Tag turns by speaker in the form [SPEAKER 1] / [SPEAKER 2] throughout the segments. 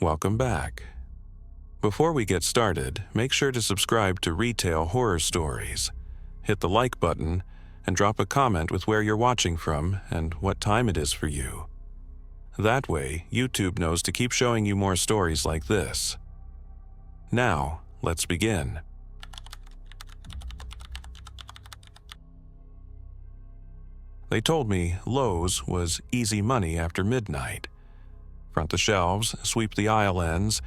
[SPEAKER 1] Welcome back. Before we get started, make sure to subscribe to Retail Horror Stories. Hit the like button and drop a comment with where you're watching from and what time it is for you. That way, YouTube knows to keep showing you more stories like this. Now, let's begin. They told me Lowe's was easy money after midnight. Front the shelves, sweep the aisle ends,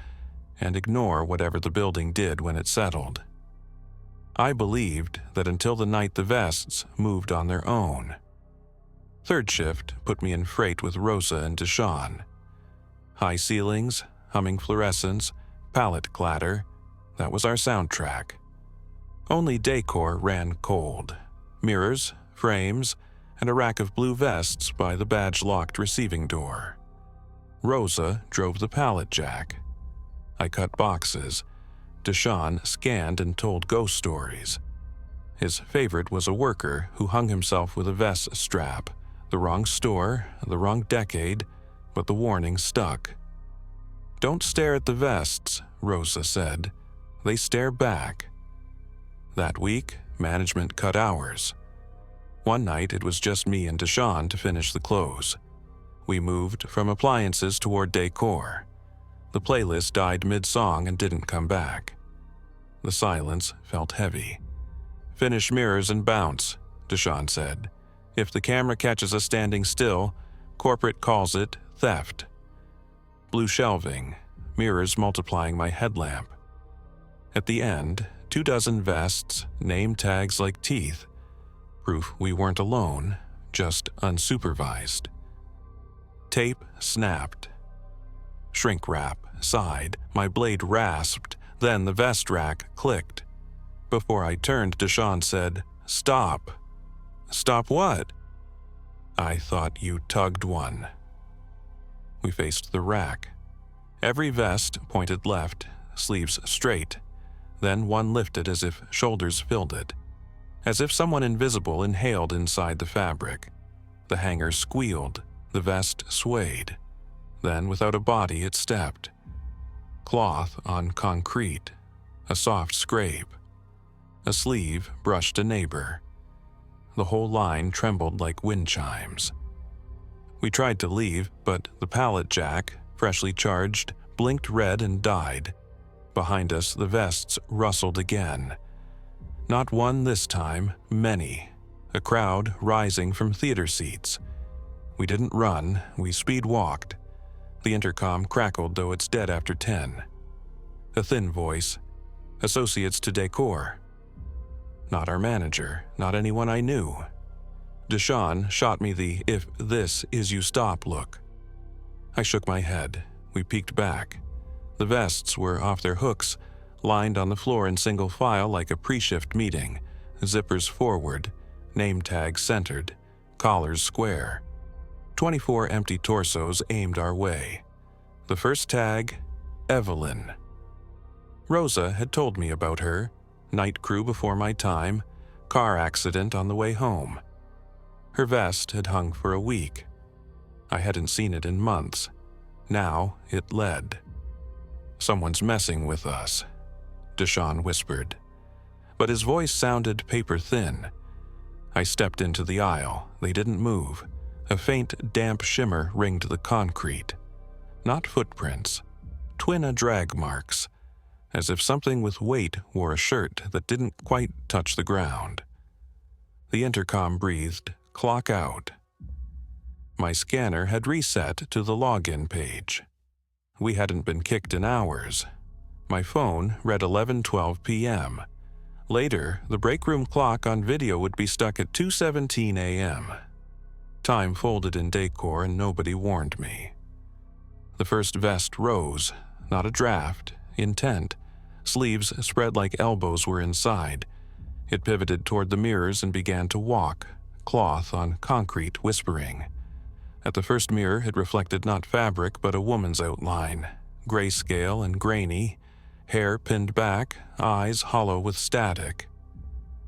[SPEAKER 1] and ignore whatever the building did when it settled. I believed that until the night the vests moved on their own. Third shift put me in freight with Rosa and Deshawn. High ceilings, humming fluorescents, pallet clatter, that was our soundtrack. Only decor ran cold. Mirrors, frames, and a rack of blue vests by the badge-locked receiving door. Rosa drove the pallet jack. I cut boxes. Deshawn scanned and told ghost stories. His favorite was a worker who hung himself with a vest strap. The wrong store, the wrong decade, but the warning stuck. "Don't stare at the vests," Rosa said. "They stare back." That week, management cut hours. One night, it was just me and Deshawn to finish the close. We moved from appliances toward decor. The playlist died mid-song and didn't come back. The silence felt heavy. "Finish mirrors and bounce," Deshawn said. "If the camera catches us standing still, corporate calls it theft." Blue shelving, mirrors multiplying my headlamp. At the end, 24 vests, name tags like teeth. Proof we weren't alone, just unsupervised. Tape snapped. Shrink wrap sighed, my blade rasped, then the vest rack clicked. Before I turned, Deshawn said, "Stop." "Stop what?" "I thought you tugged one." We faced the rack. Every vest pointed left, sleeves straight. Then one lifted as if shoulders filled it. As if someone invisible inhaled inside the fabric. The hanger squealed, the vest swayed. Then, without a body, it stepped. Cloth on concrete. A soft scrape. A sleeve brushed a neighbor. The whole line trembled like wind chimes. We tried to leave, but the pallet jack, freshly charged, blinked red and died. Behind us, the vests rustled again. Not one this time, many. A crowd rising from theater seats. We didn't run, we speed-walked. The intercom crackled, though it's dead after 10. A thin voice. "Associates to decor." Not our manager, not anyone I knew. Deshawn shot me the "if this is you stop" look. I shook my head. We peeked back. The vests were off their hooks, lined on the floor in single file like a pre-shift meeting, zippers forward, name tags centered, collars square. 24 empty torsos aimed our way. The first tag, Evelyn. Rosa had told me about her, night crew before my time, car accident on the way home. Her vest had hung for a week. I hadn't seen it in months. Now it led. "Someone's messing with us," Deshawn whispered. But his voice sounded paper-thin. I stepped into the aisle. They didn't move. A faint, damp shimmer ringed the concrete. Not footprints. Twin drag marks. As if something with weight wore a shirt that didn't quite touch the ground. The intercom breathed, "Clock out." My scanner had reset to the login page. We hadn't been kicked in hours. My phone read 11:12 p.m. Later, the break room clock on video would be stuck at 2:17 a.m. Time folded in decor and nobody warned me. The first vest rose, not a draft, intent. Sleeves spread like elbows were inside. It pivoted toward the mirrors and began to walk, cloth on concrete whispering. At the first mirror, it reflected not fabric but a woman's outline, grayscale and grainy, hair pinned back, eyes hollow with static.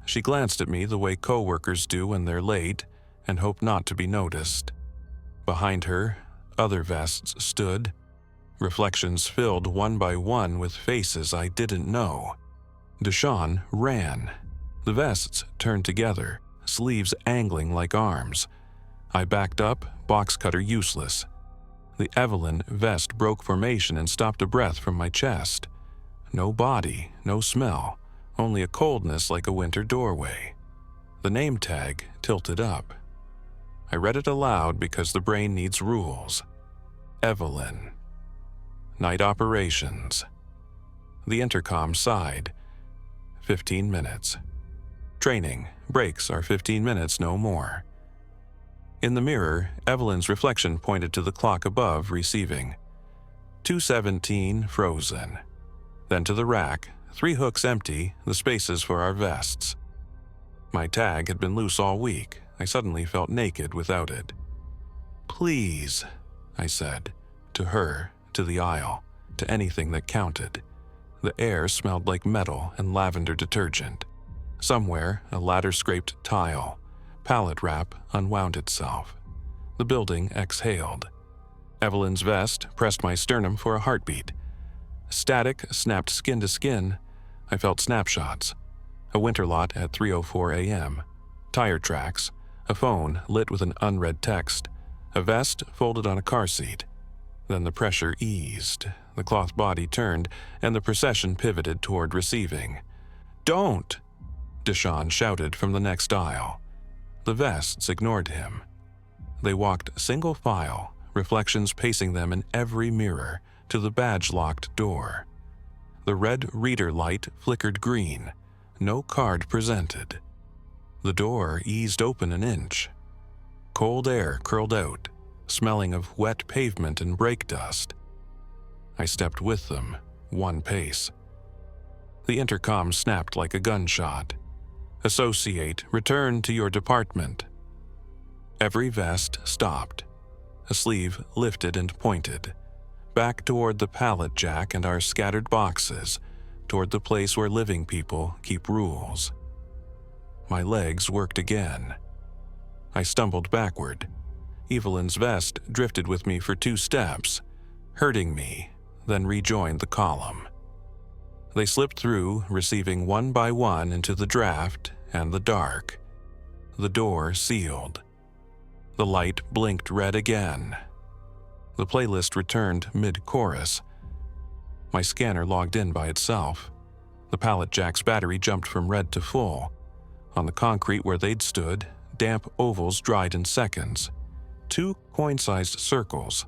[SPEAKER 1] She glanced at me the way coworkers do when they're late and hope not to be noticed. Behind her, other vests stood. Reflections filled one by one with faces I didn't know. Deshawn ran. The vests turned together, sleeves angling like arms. I backed up, box cutter useless. The Evelyn vest broke formation and stopped a breath from my chest. No body, no smell, only a coldness like a winter doorway. The name tag tilted up. I read it aloud because the brain needs rules. Evelyn. Night operations. The intercom sighed. 15 minutes. Training. Breaks are 15 minutes, no more. In the mirror, Evelyn's reflection pointed to the clock above, receiving. 2:17 frozen. Then to the rack, 3 hooks empty, the spaces for our vests. My tag had been loose all week. I suddenly felt naked without it. Please, I said, to her, to the aisle, to anything that counted. The air smelled like metal and lavender detergent. Somewhere, a ladder-scraped tile. Pallet wrap unwound itself. The building exhaled. Evelyn's vest pressed my sternum for a heartbeat. Static snapped skin to skin. I felt snapshots. A winter lot at 3:04 a.m. Tire tracks. A phone lit with an unread text. A vest folded on a car seat. Then the pressure eased. The cloth body turned, and the procession pivoted toward receiving. "Don't!" Deshawn shouted from the next aisle. The vests ignored him. They walked single file, reflections pacing them in every mirror, to the badge-locked door. The red reader light flickered green. No card presented. The door eased open an inch. Cold air curled out, smelling of wet pavement and brake dust. I stepped with them, one pace. The intercom snapped like a gunshot. "Associate, return to your department." Every vest stopped. A sleeve lifted and pointed, back toward the pallet jack and our scattered boxes, toward the place where living people keep rules. My legs worked again. I stumbled backward. Evelyn's vest drifted with me for 2 steps, hurting me, then rejoined the column. They slipped through, receiving one by one into the draft and the dark. The door sealed. The light blinked red again. The playlist returned mid-chorus. My scanner logged in by itself. The pallet jack's battery jumped from red to full. On the concrete where they'd stood, damp ovals dried in seconds. 2 coin-sized circles.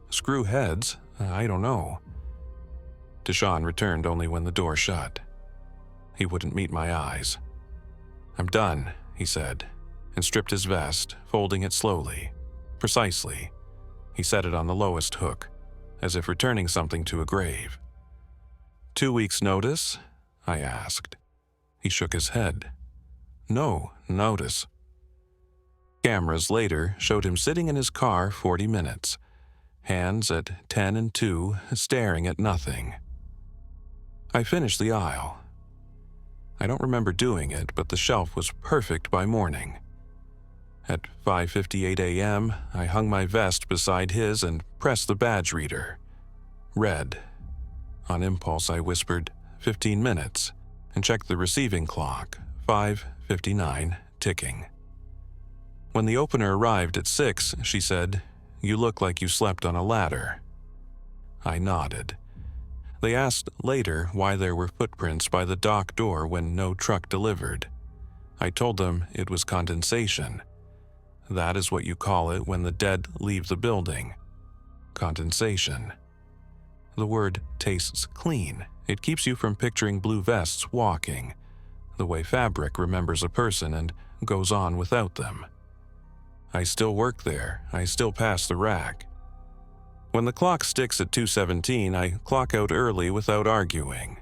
[SPEAKER 1] Screw heads? I don't know. Deshawn returned only when the door shut. He wouldn't meet my eyes. "I'm done," he said, and stripped his vest, folding it slowly, precisely. He set it on the lowest hook, as if returning something to a grave. 2 weeks' notice? I asked. He shook his head. No notice. Cameras later showed him sitting in his car 40 minutes, hands at 10 and 2, staring at nothing. I finished the aisle. I don't remember doing it, but the shelf was perfect by morning. At 5:58 a.m., I hung my vest beside his and pressed the badge reader. Read. On impulse, I whispered, 15 minutes, and checked the receiving clock, 5:59, ticking. When the opener arrived at 6, she said, "You look like you slept on a ladder." I nodded. They asked later why there were footprints by the dock door when no truck delivered. I told them it was condensation. That is what you call it when the dead leave the building. Condensation. The word tastes clean. It keeps you from picturing blue vests walking, the way fabric remembers a person and goes on without them. I still work there. I still pass the rack. When the clock sticks at 2:17, I clock out early without arguing.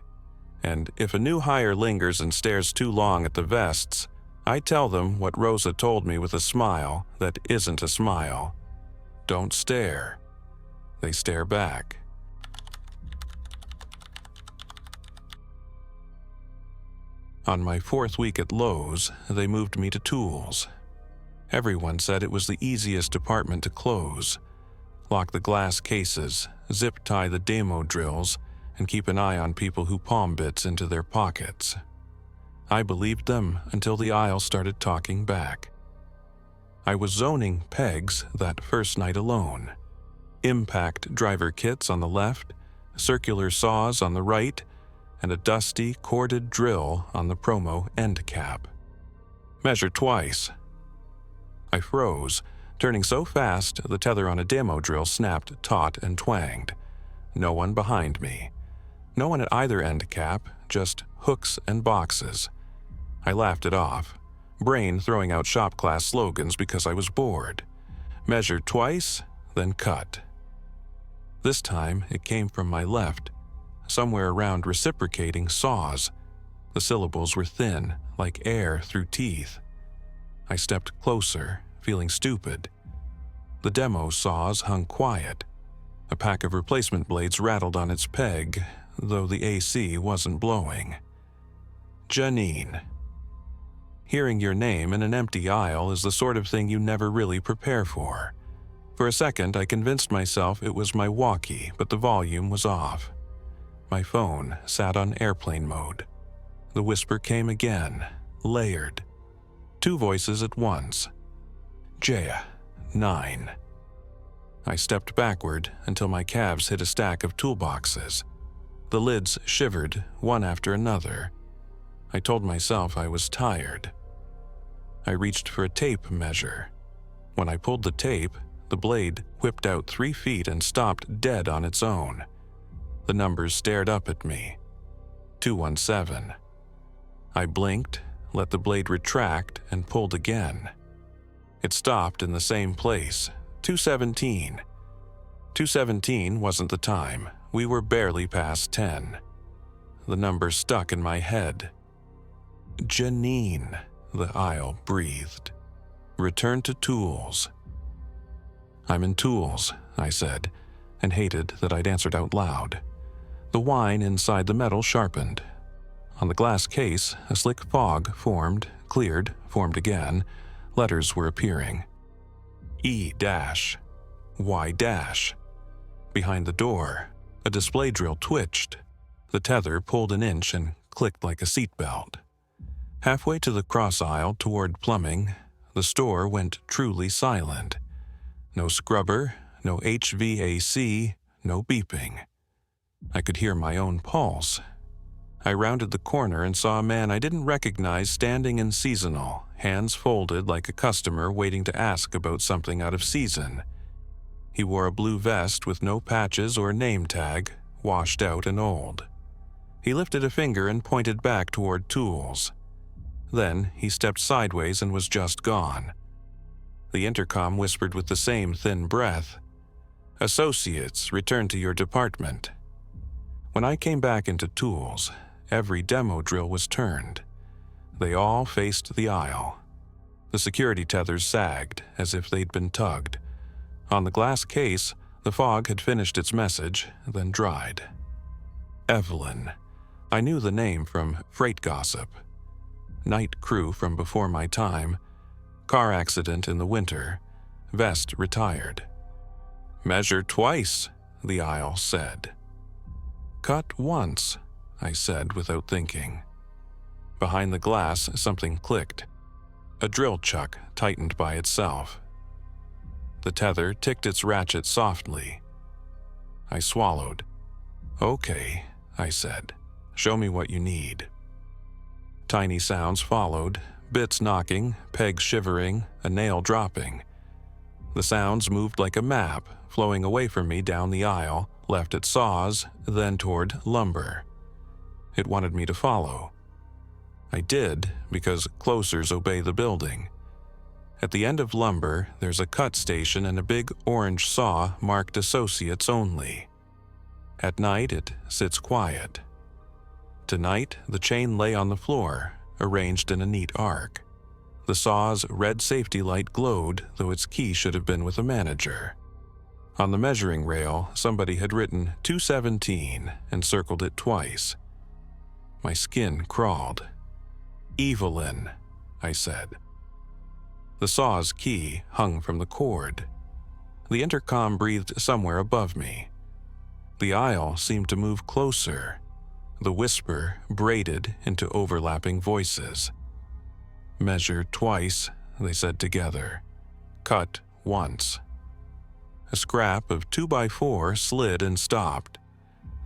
[SPEAKER 1] And if a new hire lingers and stares too long at the vests, I tell them what Rosa told me with a smile that isn't a smile. Don't stare. They stare back. On my 4th week at Lowe's, they moved me to tools. Everyone said it was the easiest department to close. lock the glass cases, zip-tie the demo drills, and keep an eye on people who palm bits into their pockets. I believed them until the aisle started talking back. I was zoning pegs that first night alone. Impact driver kits on the left, circular saws on the right, and a dusty, corded drill on the promo end cap. Measure twice. I froze, turning so fast the tether on a demo drill snapped taut and twanged. No one behind me. No one at either end cap, just hooks and boxes. I laughed it off, brain throwing out shop class slogans because I was bored. Measure twice, then cut. This time it came from my left, somewhere around reciprocating saws. The syllables were thin, like air through teeth. I stepped closer, feeling stupid. The demo saws hung quiet. A pack of replacement blades rattled on its peg, though the AC wasn't blowing. Janine. Hearing your name in an empty aisle is the sort of thing you never really prepare for. For a second, I convinced myself it was my walkie, but the volume was off. My phone sat on airplane mode. The whisper came again, layered. 2 voices at once. Jaya, 9. I stepped backward until my calves hit a stack of toolboxes. The lids shivered, one after another. I told myself I was tired. I reached for a tape measure. When I pulled the tape, the blade whipped out 3 feet and stopped dead on its own. The numbers stared up at me. 217. I blinked, let the blade retract, and pulled again. It stopped in the same place, 217. 217 wasn't the time. We were barely past 10. The number stuck in my head. Janine, the aisle breathed. Return to tools. I'm in tools, I said, and hated that I'd answered out loud. The whine inside the metal sharpened. On the glass case, a slick fog formed, cleared, formed again. Letters were appearing. E-. Y-. Behind the door, a display drill twitched. The tether pulled an inch and clicked like a seatbelt. Halfway to the cross aisle toward plumbing, the store went truly silent. No scrubber, no HVAC, no beeping. I could hear my own pulse. I rounded the corner and saw a man I didn't recognize standing in seasonal, hands folded like a customer waiting to ask about something out of season. He wore a blue vest with no patches or name tag, washed out and old. He lifted a finger and pointed back toward tools. Then he stepped sideways and was just gone. The intercom whispered with the same thin breath, "Associates, return to your department." When I came back into tools, every demo drill was turned. They all faced the aisle. The security tethers sagged as if they'd been tugged. On the glass case, the fog had finished its message, then dried. Evelyn. I knew the name from Freight Gossip. Night crew from before my time. Car accident in the winter. Vest retired. Measure twice, the aisle said. Cut once, I said without thinking. Behind the glass, something clicked. A drill chuck tightened by itself. The tether ticked its ratchet softly. I swallowed. Okay, I said. Show me what you need. Tiny sounds followed, bits knocking, pegs shivering, a nail dropping. The sounds moved like a map, flowing away from me down the aisle, left at saws, then toward lumber. It wanted me to follow. I did, because closers obey the building. At the end of lumber, there's a cut station and a big orange saw marked Associates Only. At night, it sits quiet. Tonight, the chain lay on the floor, arranged in a neat arc. The saw's red safety light glowed, though its key should have been with a manager. On the measuring rail, somebody had written 217 and circled it twice. My skin crawled. Evelyn, I said. The saw's key hung from the cord. The intercom breathed somewhere above me. The aisle seemed to move closer. The whisper braided into overlapping voices. "Measure twice," they said together. "Cut once." A scrap of 2x4 slid and stopped.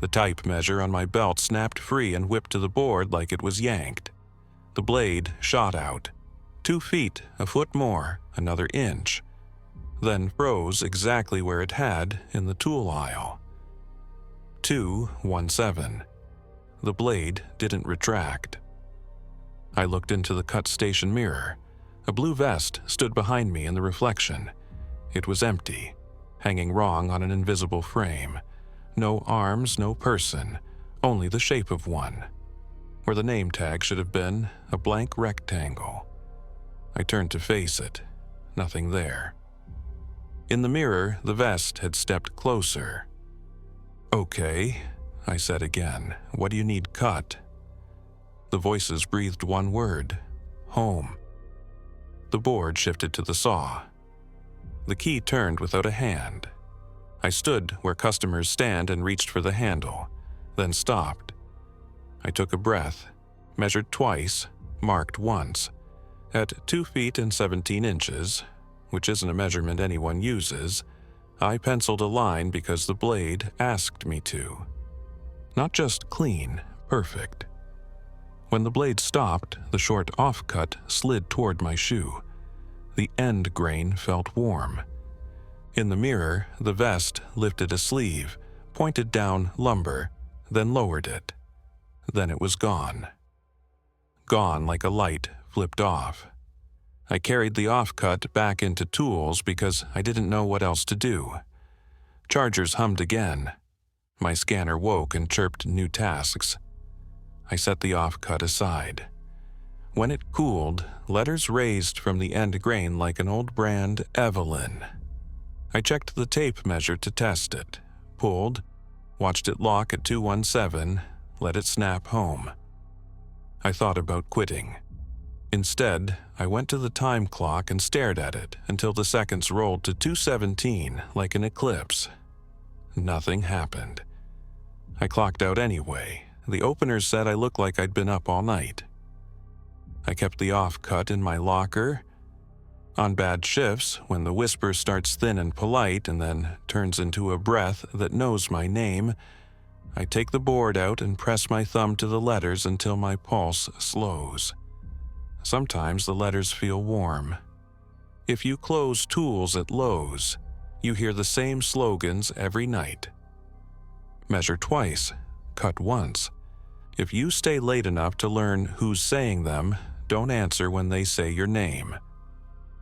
[SPEAKER 1] The type measure on my belt snapped free and whipped to the board like it was yanked. The blade shot out. 2 feet, a foot more, another inch. Then froze exactly where it had in the tool aisle. 217. The blade didn't retract. I looked into the cut station mirror. A blue vest stood behind me in the reflection. It was empty, hanging wrong on an invisible frame. No arms, no person, only the shape of one. Where the name tag should have been, a blank rectangle. I turned to face it. Nothing there. In the mirror, the vest had stepped closer. "Okay," I said again. "What do you need cut?" The voices breathed one word: home. The board shifted to the saw. The key turned without a hand. I stood where customers stand and reached for the handle, then stopped. I took a breath, measured twice, marked once. At 2 feet and 17 inches, which isn't a measurement anyone uses, I penciled a line because the blade asked me to. Not just clean, perfect. When the blade stopped, the short offcut slid toward my shoe. The end grain felt warm. In the mirror, the vest lifted a sleeve, pointed down lumber, then lowered it. Then it was gone. Gone like a light flipped off. I carried the offcut back into tools because I didn't know what else to do. Chargers hummed again. My scanner woke and chirped new tasks. I set the offcut aside. When it cooled, letters raised from the end grain like an old brand Evelyn. I checked the tape measure to test it, pulled, watched it lock at 217, let it snap home. I thought about quitting. Instead, I went to the time clock and stared at it until the seconds rolled to 217 like an eclipse. Nothing happened. I clocked out anyway. The openers said I looked like I'd been up all night. I kept the offcut in my locker. On bad shifts, when the whisper starts thin and polite and then turns into a breath that knows my name, I take the board out and press my thumb to the letters until my pulse slows. Sometimes the letters feel warm. If you close tools at Lowe's, you hear the same slogans every night. Measure twice, cut once. If you stay late enough to learn who's saying them, don't answer when they say your name.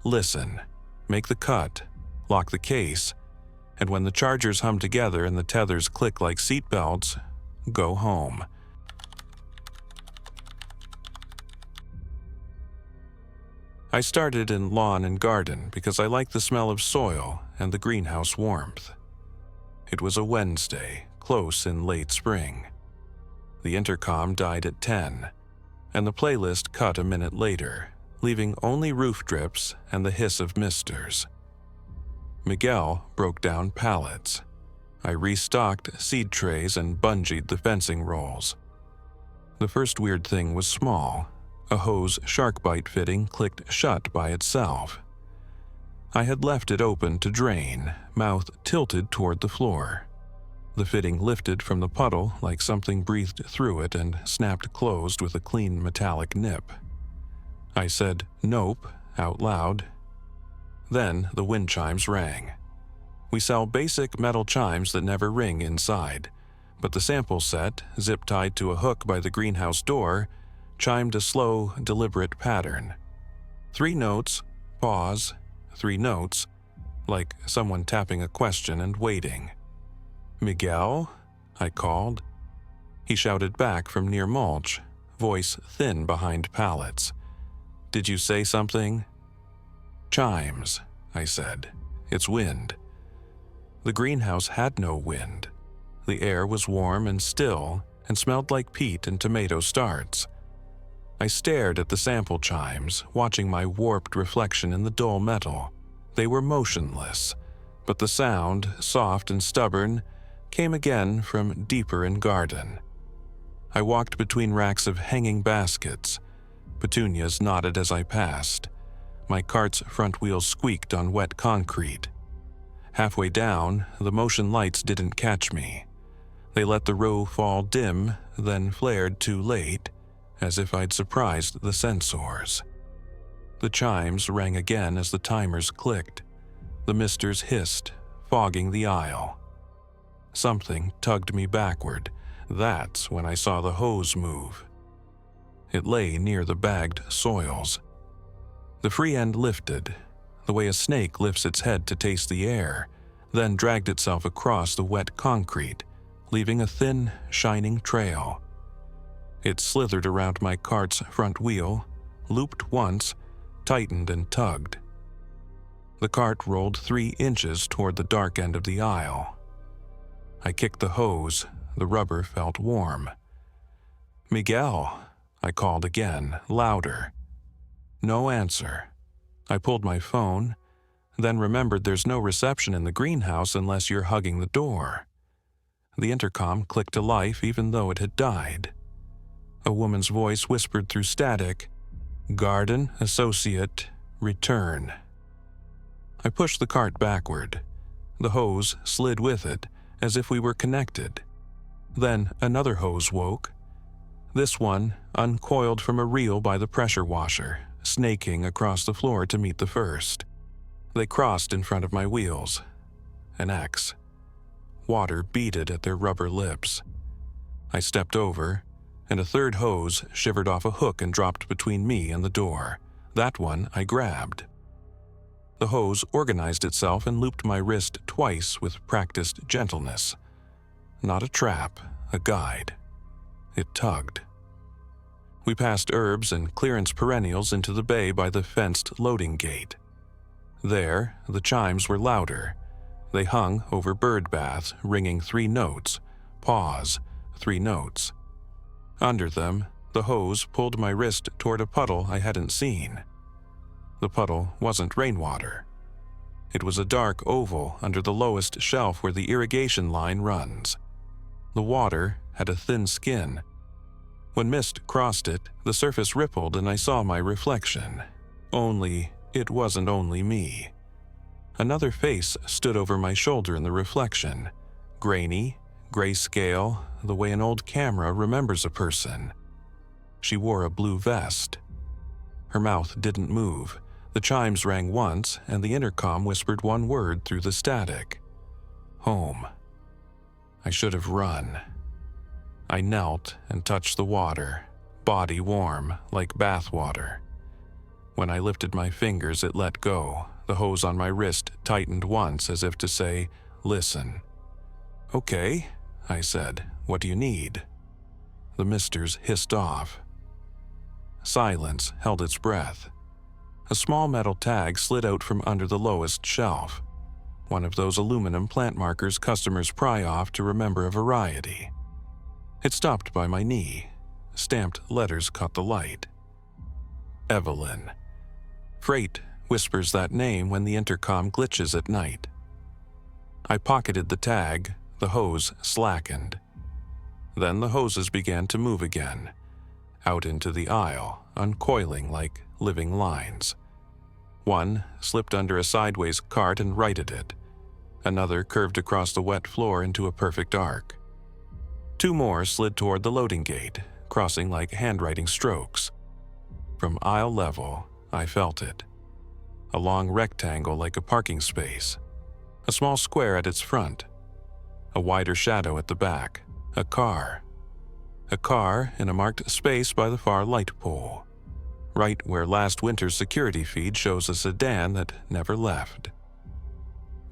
[SPEAKER 1] Listen, make the cut, lock the case, and when the chargers hum together and the tethers click like seatbelts, go home. I started in lawn and garden because I like the smell of soil and the greenhouse warmth. It was a Wednesday, close in late spring. The intercom died at 10, and the playlist cut a minute later, leaving only roof drips and the hiss of misters. Miguel broke down pallets. I restocked seed trays and bungeed the fencing rolls. The first weird thing was small. A hose shark bite fitting clicked shut by itself. I had left it open to drain, mouth tilted toward the floor. The fitting lifted from the puddle like something breathed through it and snapped closed with a clean metallic nip. I said, "Nope," out loud. Then the wind chimes rang. We sell basic metal chimes that never ring inside, but the sample set, zip-tied to a hook by the greenhouse door, chimed a slow, deliberate pattern. 3 notes, pause, 3 notes, like someone tapping a question and waiting. "Miguel?" I called. He shouted back from near mulch, voice thin behind pallets. "Did you say something?" "Chimes," I said. "It's wind." The greenhouse had no wind. The air was warm and still and smelled like peat and tomato starts. I stared at the sample chimes, watching my warped reflection in the dull metal. They were motionless, But the sound, soft and stubborn, came again from deeper in garden. I walked between racks of hanging baskets. Petunias nodded as I passed. My cart's front wheels squeaked on wet concrete. Halfway down, the motion lights didn't catch me. They let the row fall dim, then flared too late, as if I'd surprised the sensors. The chimes rang again as the timers clicked. The misters hissed, fogging the aisle. Something tugged me backward. That's when I saw the hose move. It lay near the bagged soils. The free end lifted, the way a snake lifts its head to taste the air, then dragged itself across the wet concrete, leaving a thin, shining trail. It slithered around my cart's front wheel, looped once, tightened and tugged. The cart rolled 3 inches toward the dark end of the aisle. I kicked the hose. The rubber felt warm. "Miguel," I called again, louder. No answer. I pulled my phone, then remembered there's no reception in the greenhouse unless you're hugging the door. The intercom clicked to life even though it had died. A woman's voice whispered through static, "Garden associate, return." I pushed the cart backward. The hose slid with it, as if we were connected. Then another hose woke. This one uncoiled from a reel by the pressure washer, snaking across the floor to meet the first. They crossed in front of my wheels. An X. Water beaded at their rubber lips. I stepped over, and a third hose shivered off a hook and dropped between me and the door. That one I grabbed. The hose organized itself and looped my wrist twice with practiced gentleness. Not a trap, a guide. It tugged. We passed herbs and clearance perennials into the bay by the fenced loading gate. There, the chimes were louder. They hung over bird baths, ringing 3 notes. Pause, 3 notes. Under them, the hose pulled my wrist toward a puddle I hadn't seen. The puddle wasn't rainwater. It was a dark oval under the lowest shelf where the irrigation line runs. The water had a thin skin. When mist crossed it, the surface rippled and I saw my reflection. Only, it wasn't only me. Another face stood over my shoulder in the reflection. Grainy, grayscale, the way an old camera remembers a person. She wore a blue vest. Her mouth didn't move. The chimes rang once, and the intercom whispered one word through the static. Home. I should have run. I knelt and touched the water, body warm, like bath water. When I lifted my fingers, it let go. The hose on my wrist tightened once as if to say, "Listen." "Okay," I said. "What do you need?" The misters hissed off. Silence held its breath. A small metal tag slid out from under the lowest shelf. One of those aluminum plant markers customers pry off to remember a variety. It stopped by my knee. Stamped letters caught the light. Evelyn. Freight whispers that name when the intercom glitches at night. I pocketed the tag. The hose slackened. Then the hoses began to move again, out into the aisle, uncoiling like living lines. One slipped under a sideways cart and righted it. Another curved across the wet floor into a perfect arc. 2 more slid toward the loading gate, crossing like handwriting strokes. From aisle level, I felt it. A long rectangle like a parking space. A small square at its front. A wider shadow at the back. A car. A car in a marked space by the far light pole. Right where last winter's security feed shows a sedan that never left.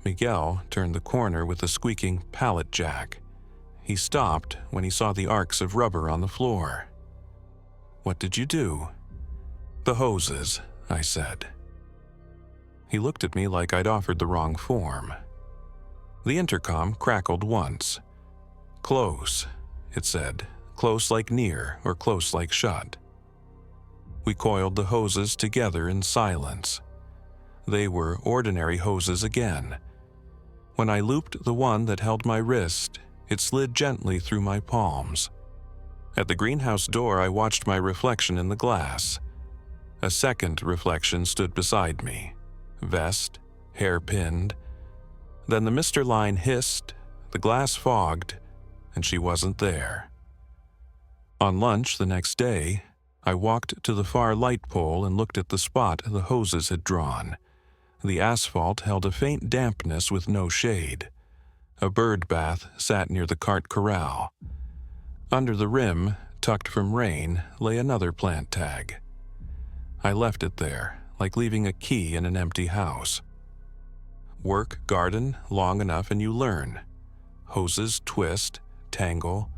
[SPEAKER 1] Miguel turned the corner with a squeaking pallet jack. He stopped when he saw the arcs of rubber on the floor. "What did you do?" "The hoses," I said. He looked at me like I'd offered the wrong form. The intercom crackled once. "Close," it said. "Close like near or close like shut." We coiled the hoses together in silence. They were ordinary hoses again. When I looped the one that held my wrist, it slid gently through my palms. At the greenhouse door, I watched my reflection in the glass. A second reflection stood beside me, vest, hair pinned. Then the Mr. line hissed, the glass fogged, and she wasn't there. On lunch the next day, I walked to the far light pole and looked at the spot the hoses had drawn. The asphalt held a faint dampness with no shade. A bird bath sat near the cart corral. Under the rim, tucked from rain, lay another plant tag. I left it there, like leaving a key in an empty house. Work garden long enough and you learn. Hoses twist, tangle,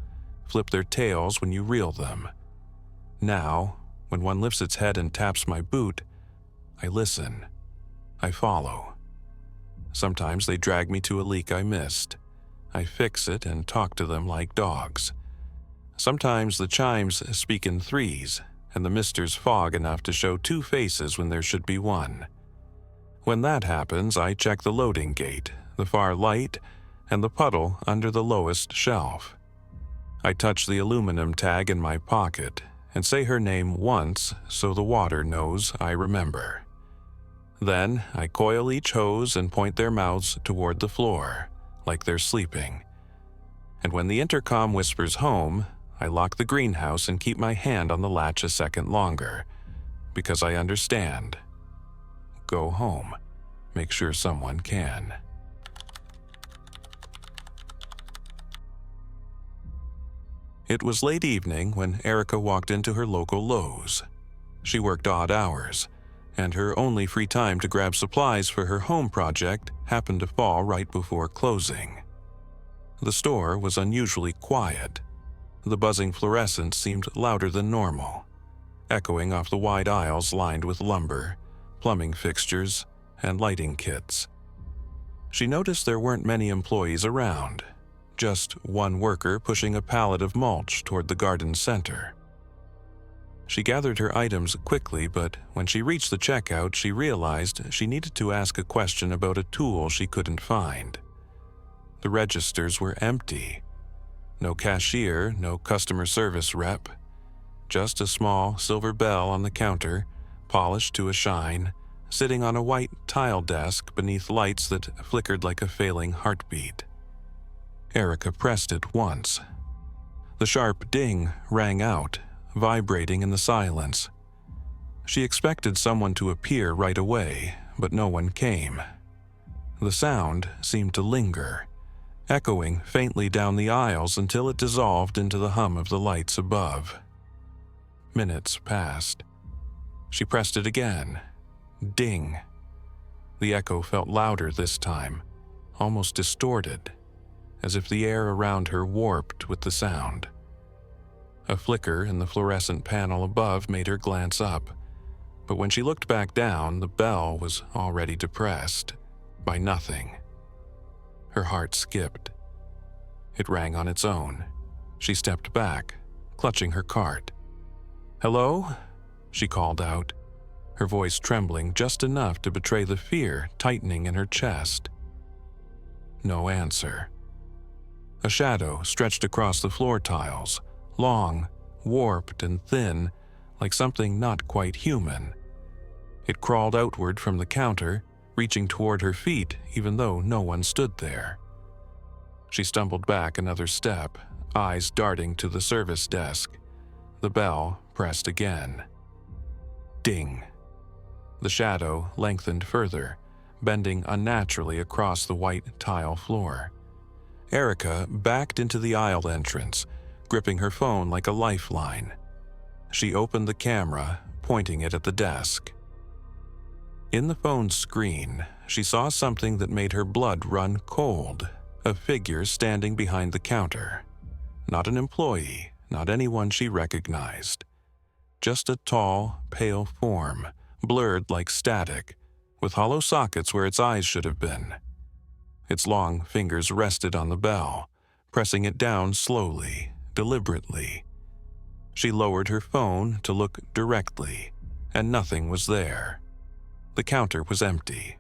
[SPEAKER 1] flip their tails when you reel them. Now, when one lifts its head and taps my boot, I listen. I follow. Sometimes they drag me to a leak I missed. I fix it and talk to them like dogs. Sometimes the chimes speak in threes, and the misters fog enough to show two faces when there should be one. When that happens, I check the loading gate, the far light, and the puddle under the lowest shelf. I touch the aluminum tag in my pocket and say her name once so the water knows I remember. Then I coil each hose and point their mouths toward the floor, like they're sleeping. And when the intercom whispers home, I lock the greenhouse and keep my hand on the latch a second longer, because I understand. Go home. Make sure someone can. It was late evening when Erica walked into her local Lowe's. She worked odd hours, and her only free time to grab supplies for her home project happened to fall right before closing. The store was unusually quiet. The buzzing fluorescence seemed louder than normal, echoing off the wide aisles lined with lumber, plumbing fixtures, and lighting kits. She noticed there weren't many employees around, just one worker pushing a pallet of mulch toward the garden center. She gathered her items quickly, but when she reached the checkout, she realized she needed to ask a question about a tool she couldn't find. The registers were empty. No cashier, no customer service rep. Just a small silver bell on the counter, polished to a shine, sitting on a white tile desk beneath lights that flickered like a failing heartbeat. Erica pressed it once. The sharp ding rang out, vibrating in the silence. She expected someone to appear right away, but no one came. The sound seemed to linger, echoing faintly down the aisles until it dissolved into the hum of the lights above. Minutes passed. She pressed it again. Ding. The echo felt louder this time, almost distorted, as if the air around her warped with the sound. A flicker in the fluorescent panel above made her glance up, but when she looked back down, the bell was already depressed by nothing. Her heart skipped. It rang on its own. She stepped back, clutching her cart. "Hello?" she called out, her voice trembling just enough to betray the fear tightening in her chest. No answer. A shadow stretched across the floor tiles, long, warped and thin, like something not quite human. It crawled outward from the counter, reaching toward her feet even though no one stood there. She stumbled back another step, eyes darting to the service desk. The bell pressed again. Ding. The shadow lengthened further, bending unnaturally across the white tile floor. Erica backed into the aisle entrance, gripping her phone like a lifeline. She opened the camera, pointing it at the desk. In the phone's screen, she saw something that made her blood run cold, a figure standing behind the counter. Not an employee, not anyone she recognized. Just a tall, pale form, blurred like static, with hollow sockets where its eyes should have been. Its long fingers rested on the bell, pressing it down slowly, deliberately. She lowered her phone to look directly, and nothing was there. The counter was empty,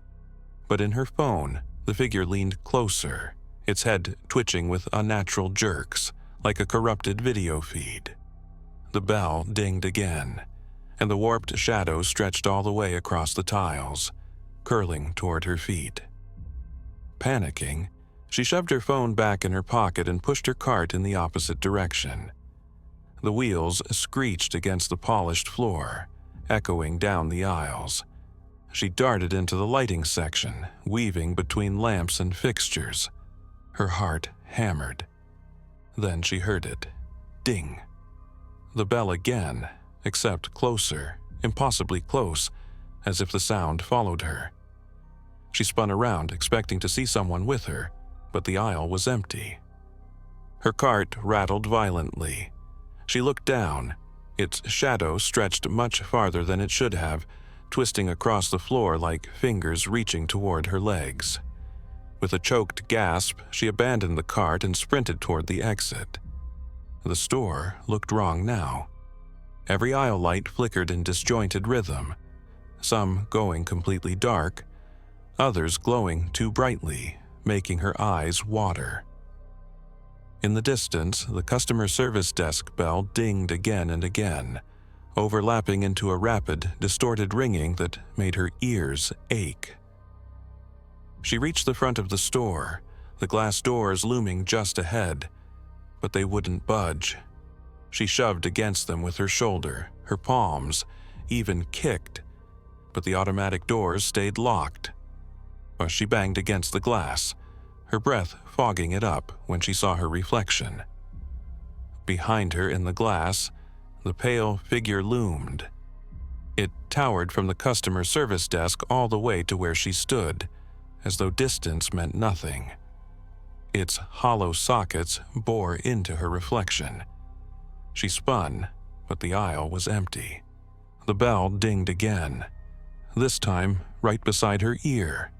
[SPEAKER 1] but in her phone, The figure leaned closer, its head twitching with unnatural jerks, like a corrupted video feed. The bell dinged again, and the warped shadow stretched all the way across the tiles, curling toward her feet. Panicking, she shoved her phone back in her pocket and pushed her cart in the opposite direction. The wheels screeched against the polished floor, echoing down the aisles. She darted into the lighting section, weaving between lamps and fixtures. Her heart hammered. Then she heard it. Ding. The bell again, except closer, impossibly close, as if the sound followed her. She spun around, expecting to see someone with her, but the aisle was empty. Her cart rattled violently. She looked down. Its shadow stretched much farther than it should have, twisting across the floor like fingers reaching toward her legs. With a choked gasp, she abandoned the cart and sprinted toward the exit. The store looked wrong now. Every aisle light flickered in disjointed rhythm, some going completely dark, others glowing too brightly, making her eyes water. In the distance, the customer service desk bell dinged again and again, overlapping into a rapid, distorted ringing that made her ears ache. She reached the front of the store, the glass doors looming just ahead, but they wouldn't budge. She shoved against them with her shoulder, her palms, even kicked, but the automatic doors stayed locked. As she banged against the glass, her breath fogging it up when she saw her reflection. Behind her in the glass, the pale figure loomed. It towered from the customer service desk all the way to where she stood, as though distance meant nothing. Its hollow sockets bore into her reflection. She spun, but the aisle was empty. The bell dinged again, this time right beside her ear.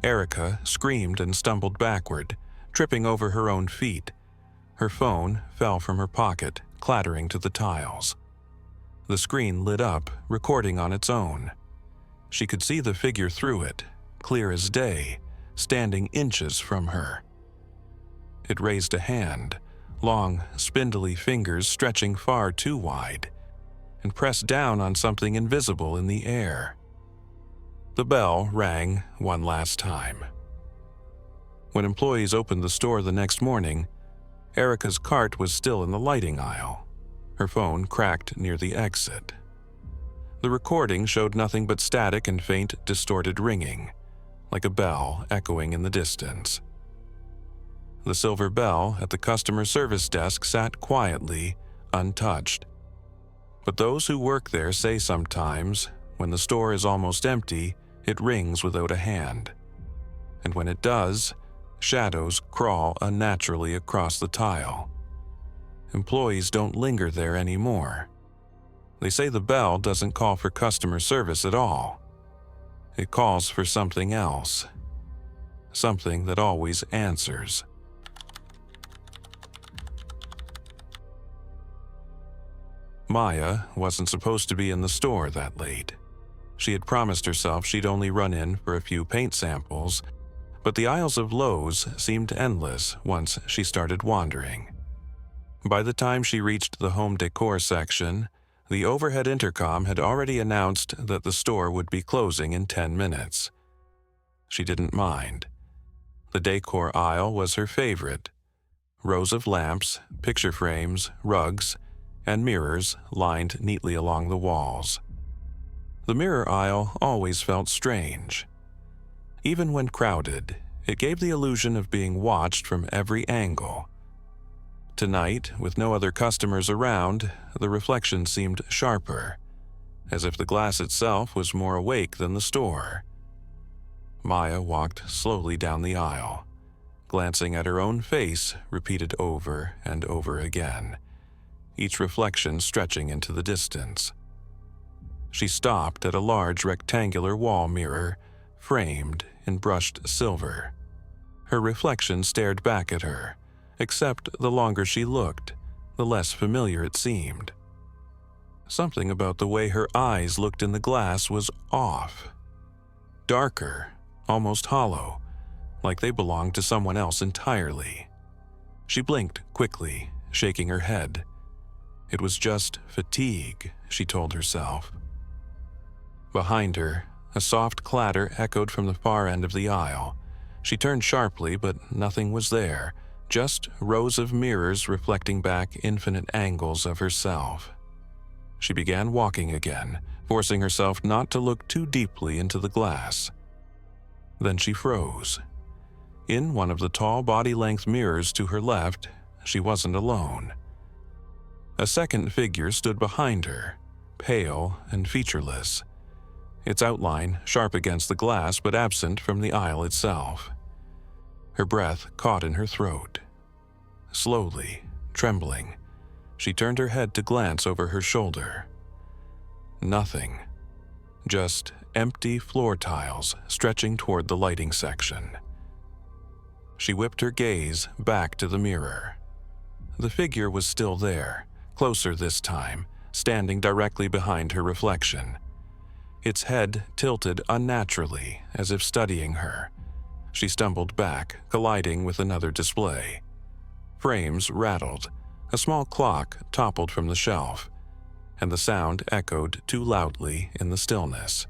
[SPEAKER 1] Erica screamed and stumbled backward, tripping over her own feet. Her phone fell from her pocket, clattering to the tiles. The screen lit up, recording on its own. She could see the figure through it, clear as day, standing inches from her. It raised a hand, long, spindly fingers stretching far too wide, and pressed down on something invisible in the air. The bell rang one last time. When employees opened the store the next morning, Erica's cart was still in the lighting aisle. Her phone cracked near the exit. The recording showed nothing but static and faint, distorted ringing, like a bell echoing in the distance. The silver bell at the customer service desk sat quietly, untouched. But those who work there say sometimes, when the store is almost empty, it rings without a hand. And when it does, shadows crawl unnaturally across the tile. Employees don't linger there anymore. They say the bell doesn't call for customer service at all. It calls for something else. Something that always answers. Maya wasn't supposed to be in the store that late. She had promised herself she'd only run in for a few paint samples, but the aisles of Lowe's seemed endless once she started wandering. By the time she reached the home decor section, the overhead intercom had already announced that the store would be closing in 10 minutes. She didn't mind. The decor aisle was her favorite. Rows of lamps, picture frames, rugs, and mirrors lined neatly along the walls. The mirror aisle always felt strange. Even when crowded, it gave the illusion of being watched from every angle. Tonight, with no other customers around, the reflection seemed sharper, as if the glass itself was more awake than the store. Maya walked slowly down the aisle, glancing at her own face repeated over and over again, each reflection stretching into the distance. She stopped at a large rectangular wall mirror, framed in brushed silver. Her reflection stared back at her, except the longer she looked, the less familiar it seemed. Something about the way her eyes looked in the glass was off. Darker, almost hollow, like they belonged to someone else entirely. She blinked quickly, shaking her head. It was just fatigue, she told herself. Behind her, a soft clatter echoed from the far end of the aisle. She turned sharply, but nothing was there, just rows of mirrors reflecting back infinite angles of herself. She began walking again, forcing herself not to look too deeply into the glass. Then she froze. In one of the tall body-length mirrors to her left, she wasn't alone. A second figure stood behind her, pale and featureless, its outline sharp against the glass but absent from the aisle itself. Her breath caught in her throat. Slowly, trembling, she turned her head to glance over her shoulder. Nothing. Just empty floor tiles stretching toward the lighting section. She whipped her gaze back to the mirror. The figure was still there, closer this time, standing directly behind her reflection. Its head tilted unnaturally, as if studying her. She stumbled back, colliding with another display. Frames rattled, a small clock toppled from the shelf, and the sound echoed too loudly in the stillness.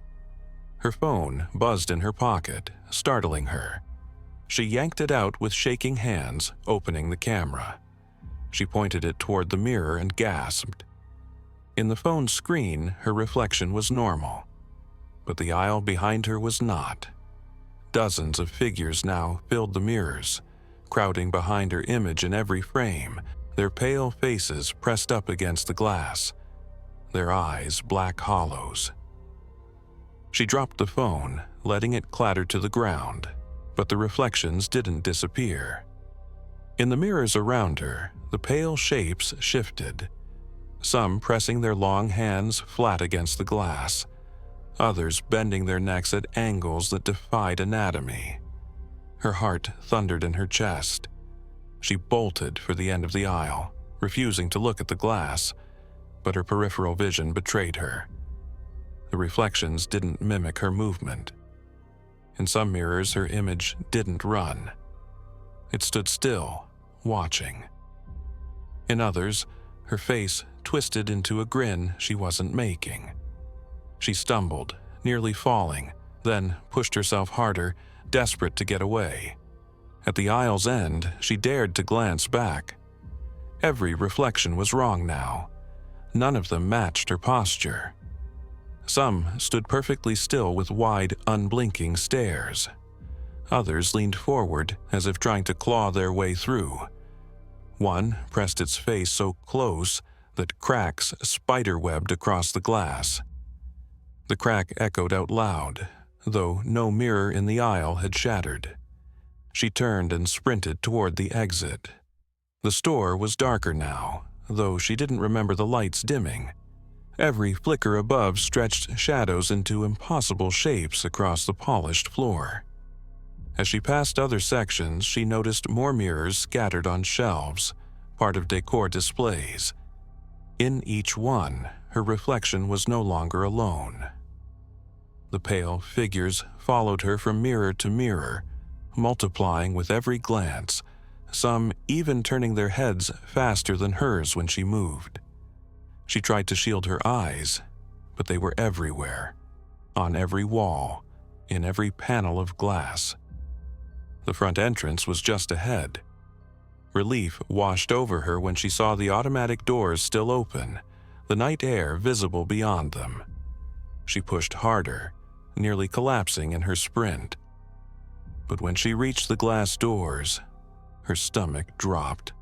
[SPEAKER 1] Her phone buzzed in her pocket, startling her. She yanked it out with shaking hands, opening the camera. She pointed it toward the mirror and gasped. In the phone's screen, her reflection was normal, but the aisle behind her was not. Dozens of figures now filled the mirrors, crowding behind her image in every frame, their pale faces pressed up against the glass, their eyes black hollows. She dropped the phone, letting it clatter to the ground, but the reflections didn't disappear. In the mirrors around her, the pale shapes shifted, some pressing their long hands flat against the glass, others bending their necks at angles that defied anatomy. Her heart thundered in her chest. She bolted for the end of the aisle, refusing to look at the glass, but her peripheral vision betrayed her. The reflections didn't mimic her movement. In some mirrors, her image didn't run. It stood still, watching. In others, her face twisted into a grin she wasn't making. She stumbled, nearly falling, then pushed herself harder, desperate to get away. At the aisle's end, she dared to glance back. Every reflection was wrong now. None of them matched her posture. Some stood perfectly still with wide, unblinking stares. Others leaned forward as if trying to claw their way through. One pressed its face so close that cracks spiderwebbed across the glass. The crack echoed out loud, though no mirror in the aisle had shattered. She turned and sprinted toward the exit. The store was darker now, though she didn't remember the lights dimming. Every flicker above stretched shadows into impossible shapes across the polished floor. As she passed other sections, she noticed more mirrors scattered on shelves, part of decor displays. In each one, her reflection was no longer alone. The pale figures followed her from mirror to mirror, multiplying with every glance, some even turning their heads faster than hers when she moved. She tried to shield her eyes, but they were everywhere, on every wall, in every panel of glass. The front entrance was just ahead. Relief washed over her when she saw the automatic doors still open, the night air visible beyond them. She pushed harder, nearly collapsing in her sprint. But when she reached the glass doors, her stomach dropped.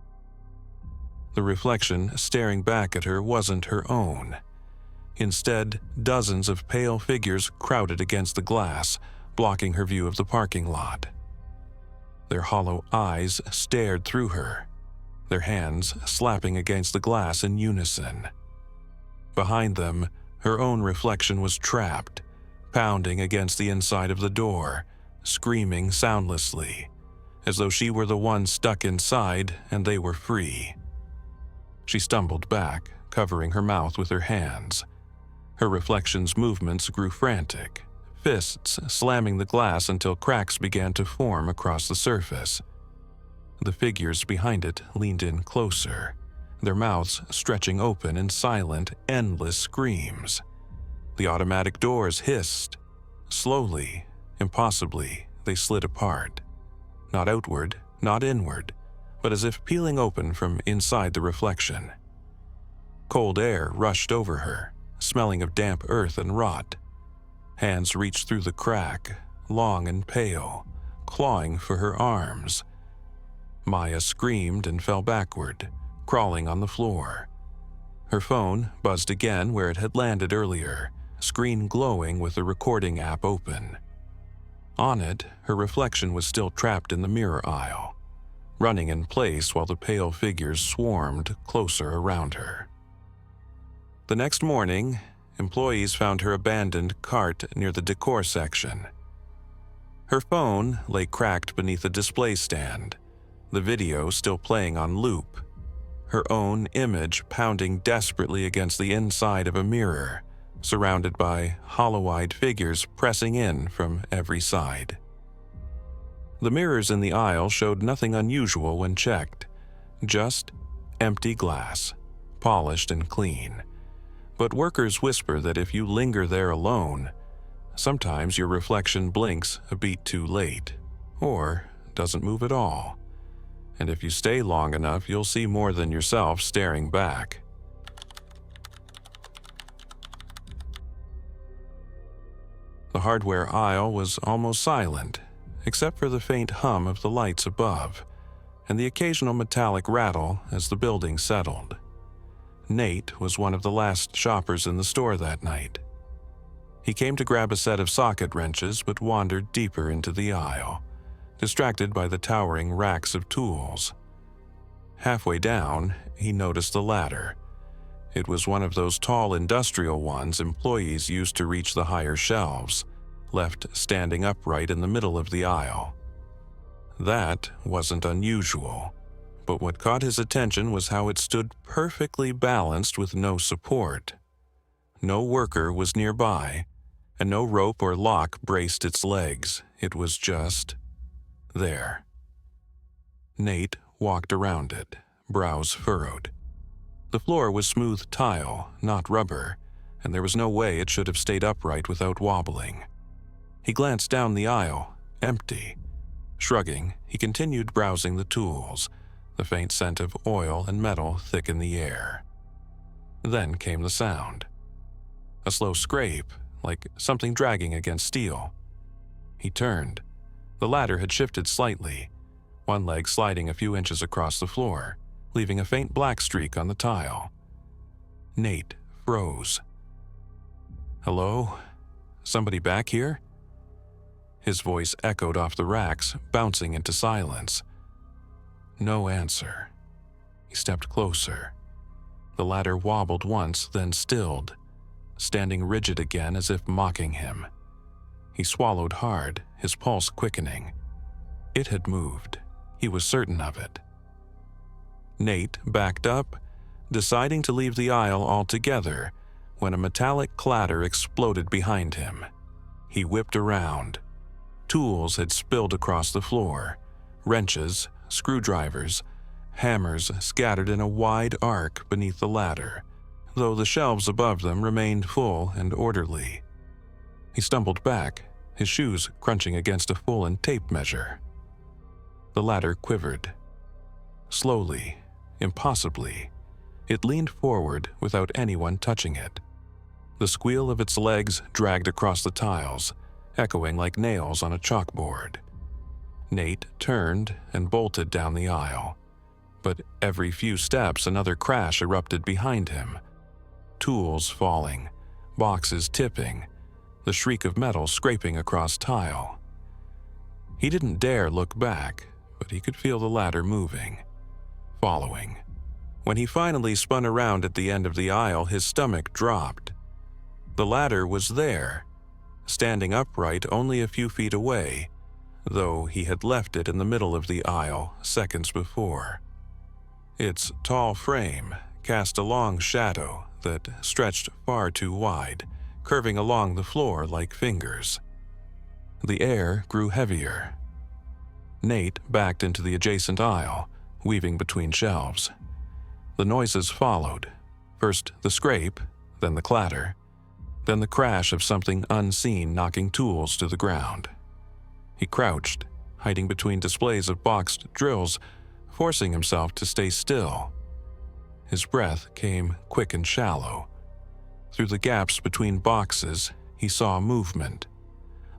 [SPEAKER 1] The reflection staring back at her wasn't her own. Instead, dozens of pale figures crowded against the glass, blocking her view of the parking lot. Their hollow eyes stared through her, their hands slapping against the glass in unison. Behind them, her own reflection was trapped, pounding against the inside of the door, screaming soundlessly, as though she were the one stuck inside and they were free. She stumbled back, covering her mouth with her hands. Her reflection's movements grew frantic, fists slamming the glass until cracks began to form across the surface. The figures behind it leaned in closer, their mouths stretching open in silent, endless screams. The automatic doors hissed. Slowly, impossibly, they slid apart. Not outward, not inward, but as if peeling open from inside the reflection. Cold air rushed over her, smelling of damp earth and rot. Hands reached through the crack, long and pale, clawing for her arms. Maya screamed and fell backward, crawling on the floor. Her phone buzzed again where it had landed earlier, screen glowing with the recording app open. On it, her reflection was still trapped in the mirror aisle, running in place while the pale figures swarmed closer around her. The next morning, employees found her abandoned cart near the decor section. Her phone lay cracked beneath a display stand, the video still playing on loop, her own image pounding desperately against the inside of a mirror, surrounded by hollow-eyed figures pressing in from every side. The mirrors in the aisle showed nothing unusual when checked, just empty glass, polished and clean. But workers whisper that if you linger there alone, sometimes your reflection blinks a beat too late, or doesn't move at all. And if you stay long enough, you'll see more than yourself staring back. The hardware aisle was almost silent, except for the faint hum of the lights above, and the occasional metallic rattle as the building settled. Nate was one of the last shoppers in the store that night. He came to grab a set of socket wrenches but wandered deeper into the aisle, distracted by the towering racks of tools. Halfway down, he noticed the ladder. It was one of those tall industrial ones employees used to reach the higher shelves, left standing upright in the middle of the aisle. That wasn't unusual, but what caught his attention was how it stood perfectly balanced with no support. No worker was nearby, and no rope or lock braced its legs. It was just there. Nate walked around it, brows furrowed. The floor was smooth tile, not rubber, and there was no way it should have stayed upright without wobbling. He glanced down the aisle, empty. Shrugging, he continued browsing the tools, the faint scent of oil and metal thick in the air. Then came the sound. A slow scrape, like something dragging against steel. He turned. The ladder had shifted slightly, one leg sliding a few inches across the floor, leaving a faint black streak on the tile. Nate froze. "Hello? Somebody back here?" His voice echoed off the racks, bouncing into silence. No answer. He stepped closer. The ladder wobbled once, then stilled, standing rigid again as if mocking him. He swallowed hard, his pulse quickening. It had moved. He was certain of it. Nate backed up, deciding to leave the aisle altogether, when a metallic clatter exploded behind him. He whipped around. Tools had spilled across the floor, wrenches, screwdrivers, hammers scattered in a wide arc beneath the ladder, though the shelves above them remained full and orderly. He stumbled back, his shoes crunching against a full tape measure. The ladder quivered. Slowly, impossibly, it leaned forward without anyone touching it. The squeal of its legs dragged across the tiles, echoing like nails on a chalkboard. Nate turned and bolted down the aisle, but every few steps another crash erupted behind him. Tools falling, boxes tipping, the shriek of metal scraping across tile. He didn't dare look back, but he could feel the ladder moving, following. When he finally spun around at the end of the aisle, his stomach dropped. The ladder was there, standing upright only a few feet away, though he had left it in the middle of the aisle seconds before. Its tall frame cast a long shadow that stretched far too wide, curving along the floor like fingers. The air grew heavier. Nate backed into the adjacent aisle, weaving between shelves. The noises followed. First the scrape, then the clatter, then the crash of something unseen knocking tools to the ground. He crouched, hiding between displays of boxed drills, forcing himself to stay still. His breath came quick and shallow. Through the gaps between boxes, he saw movement.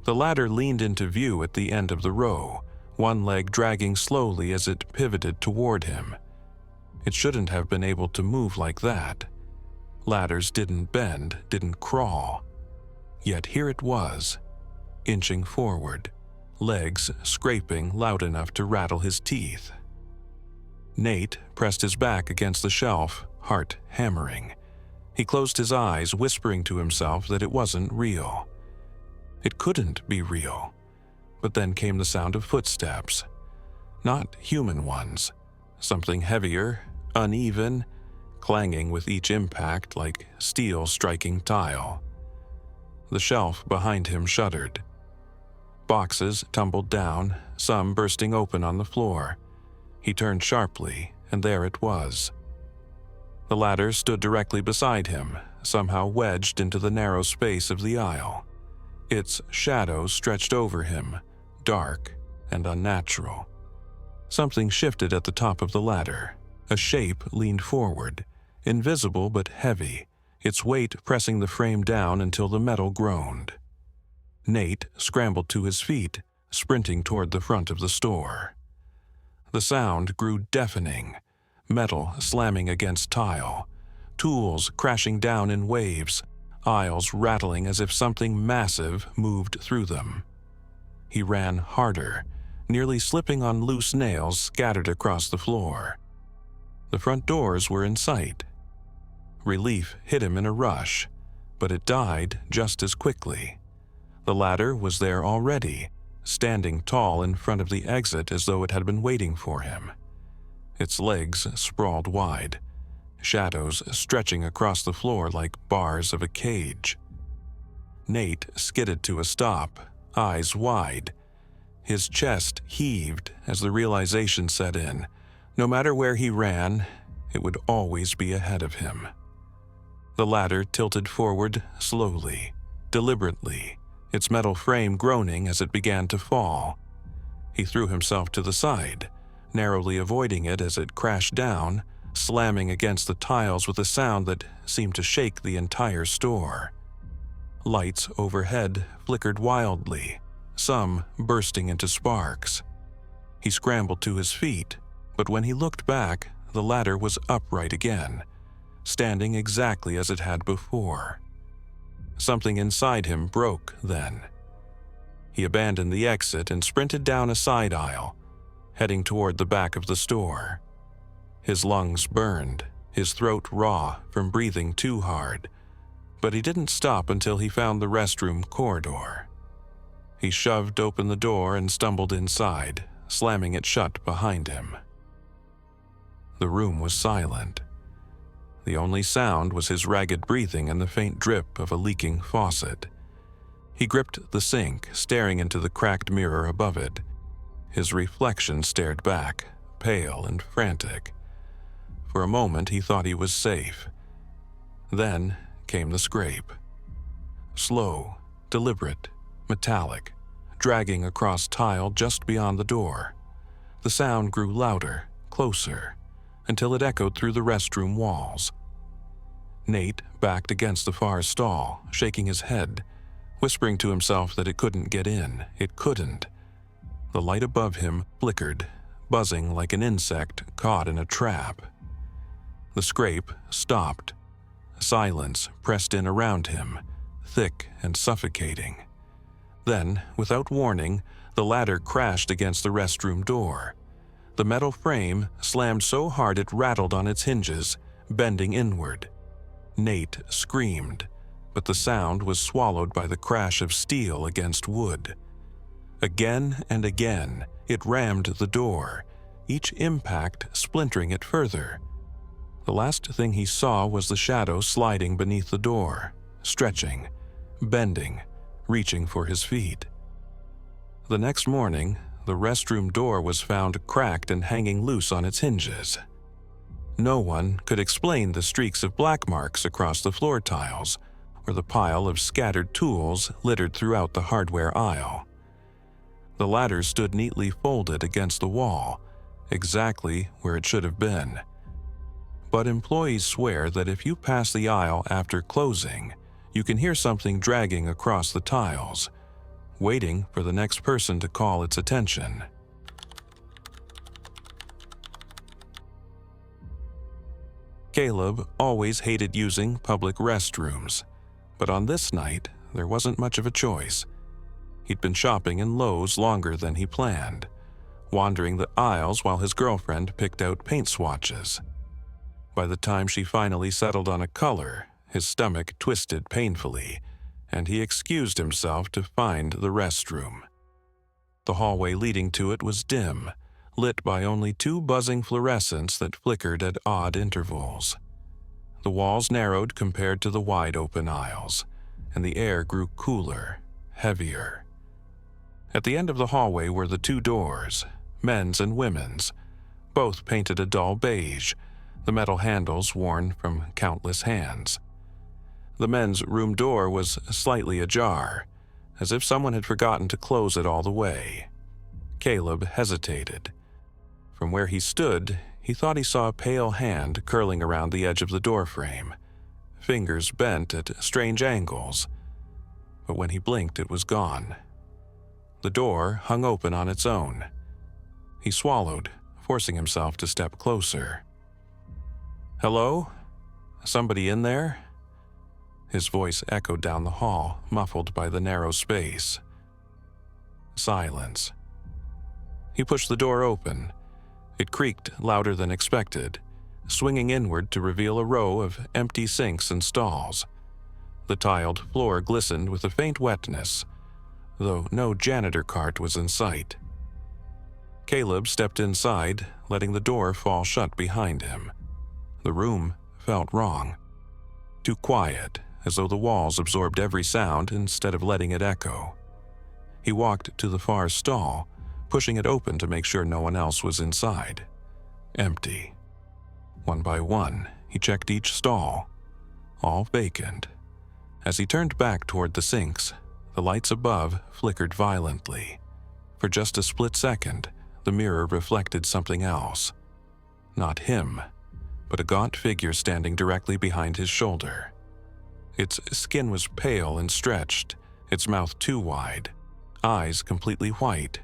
[SPEAKER 1] The ladder leaned into view at the end of the row, one leg dragging slowly as it pivoted toward him. It shouldn't have been able to move like that. Ladders didn't bend, didn't crawl. Yet here it was, inching forward, legs scraping loud enough to rattle his teeth. Nate pressed his back against the shelf, heart hammering. He closed his eyes, whispering to himself that it wasn't real. It couldn't be real. But then came the sound of footsteps. Not human ones. Something heavier, uneven, clanging with each impact like steel striking tile. The shelf behind him shuddered. Boxes tumbled down, some bursting open on the floor. He turned sharply, and there it was. The ladder stood directly beside him, somehow wedged into the narrow space of the aisle. Its shadow stretched over him, dark and unnatural. Something shifted at the top of the ladder. A shape leaned forward, invisible but heavy, its weight pressing the frame down until the metal groaned. Nate scrambled to his feet, sprinting toward the front of the store. The sound grew deafening, metal slamming against tile, tools crashing down in waves, aisles rattling as if something massive moved through them. He ran harder, nearly slipping on loose nails scattered across the floor. The front doors were in sight. Relief hit him in a rush, but it died just as quickly. The ladder was there already, standing tall in front of the exit as though it had been waiting for him. Its legs sprawled wide, shadows stretching across the floor like bars of a cage. Nate skidded to a stop, eyes wide. His chest heaved as the realization set in. No matter where he ran, it would always be ahead of him. The ladder tilted forward slowly, deliberately, its metal frame groaning as it began to fall. He threw himself to the side, narrowly avoiding it as it crashed down, slamming against the tiles with a sound that seemed to shake the entire store. Lights overhead flickered wildly, some bursting into sparks. He scrambled to his feet, but when he looked back, the ladder was upright again, standing exactly as it had before. Something inside him broke then. He abandoned the exit and sprinted down a side aisle, heading toward the back of the store. His lungs burned, his throat raw from breathing too hard, but he didn't stop until he found the restroom corridor. He shoved open the door and stumbled inside, slamming it shut behind him. The room was silent. The only sound was his ragged breathing and the faint drip of a leaking faucet. He gripped the sink, staring into the cracked mirror above it. His reflection stared back, pale and frantic. For a moment he thought he was safe. Then came the scrape. Slow, deliberate, metallic, dragging across tile just beyond the door. The sound grew louder, closer, until it echoed through the restroom walls. Nate backed against the far stall, shaking his head, whispering to himself that it couldn't get in. It couldn't. The light above him flickered, buzzing like an insect caught in a trap. The scrape stopped. Silence pressed in around him, thick and suffocating. Then, without warning, the ladder crashed against the restroom door. The metal frame slammed so hard it rattled on its hinges, bending inward. Nate screamed, but the sound was swallowed by the crash of steel against wood. Again and again, it rammed the door, each impact splintering it further. The last thing he saw was the shadow sliding beneath the door, stretching, bending, reaching for his feet. The next morning, the restroom door was found cracked and hanging loose on its hinges. No one could explain the streaks of black marks across the floor tiles or the pile of scattered tools littered throughout the hardware aisle. The ladder stood neatly folded against the wall, exactly where it should have been. But employees swear that if you pass the aisle after closing, you can hear something dragging across the tiles, waiting for the next person to call its attention. Caleb always hated using public restrooms, but on this night, there wasn't much of a choice. He'd been shopping in Lowe's longer than he planned, wandering the aisles while his girlfriend picked out paint swatches. By the time she finally settled on a color, his stomach twisted painfully, and he excused himself to find the restroom. The hallway leading to it was dim, lit by only 2 buzzing fluorescents that flickered at odd intervals. The walls narrowed compared to the wide-open aisles, and the air grew cooler, heavier. At the end of the hallway were the 2 doors, men's and women's, both painted a dull beige, the metal handles worn from countless hands. The men's room door was slightly ajar, as if someone had forgotten to close it all the way. Caleb hesitated. From where he stood, he thought he saw a pale hand curling around the edge of the doorframe, fingers bent at strange angles. But when he blinked, it was gone. The door hung open on its own. He swallowed, forcing himself to step closer. "Hello? Somebody in there?" His voice echoed down the hall, muffled by the narrow space. Silence. He pushed the door open. It creaked louder than expected, swinging inward to reveal a row of empty sinks and stalls. The tiled floor glistened with a faint wetness, though no janitor cart was in sight. Caleb stepped inside, letting the door fall shut behind him. The room felt wrong. Too quiet, as though the walls absorbed every sound instead of letting it echo. He walked to the far stall, pushing it open to make sure no one else was inside. Empty. One by one, he checked each stall. All vacant. As he turned back toward the sinks, the lights above flickered violently. For just a split second, the mirror reflected something else. Not him, but a gaunt figure standing directly behind his shoulder. Its skin was pale and stretched, its mouth too wide, eyes completely white.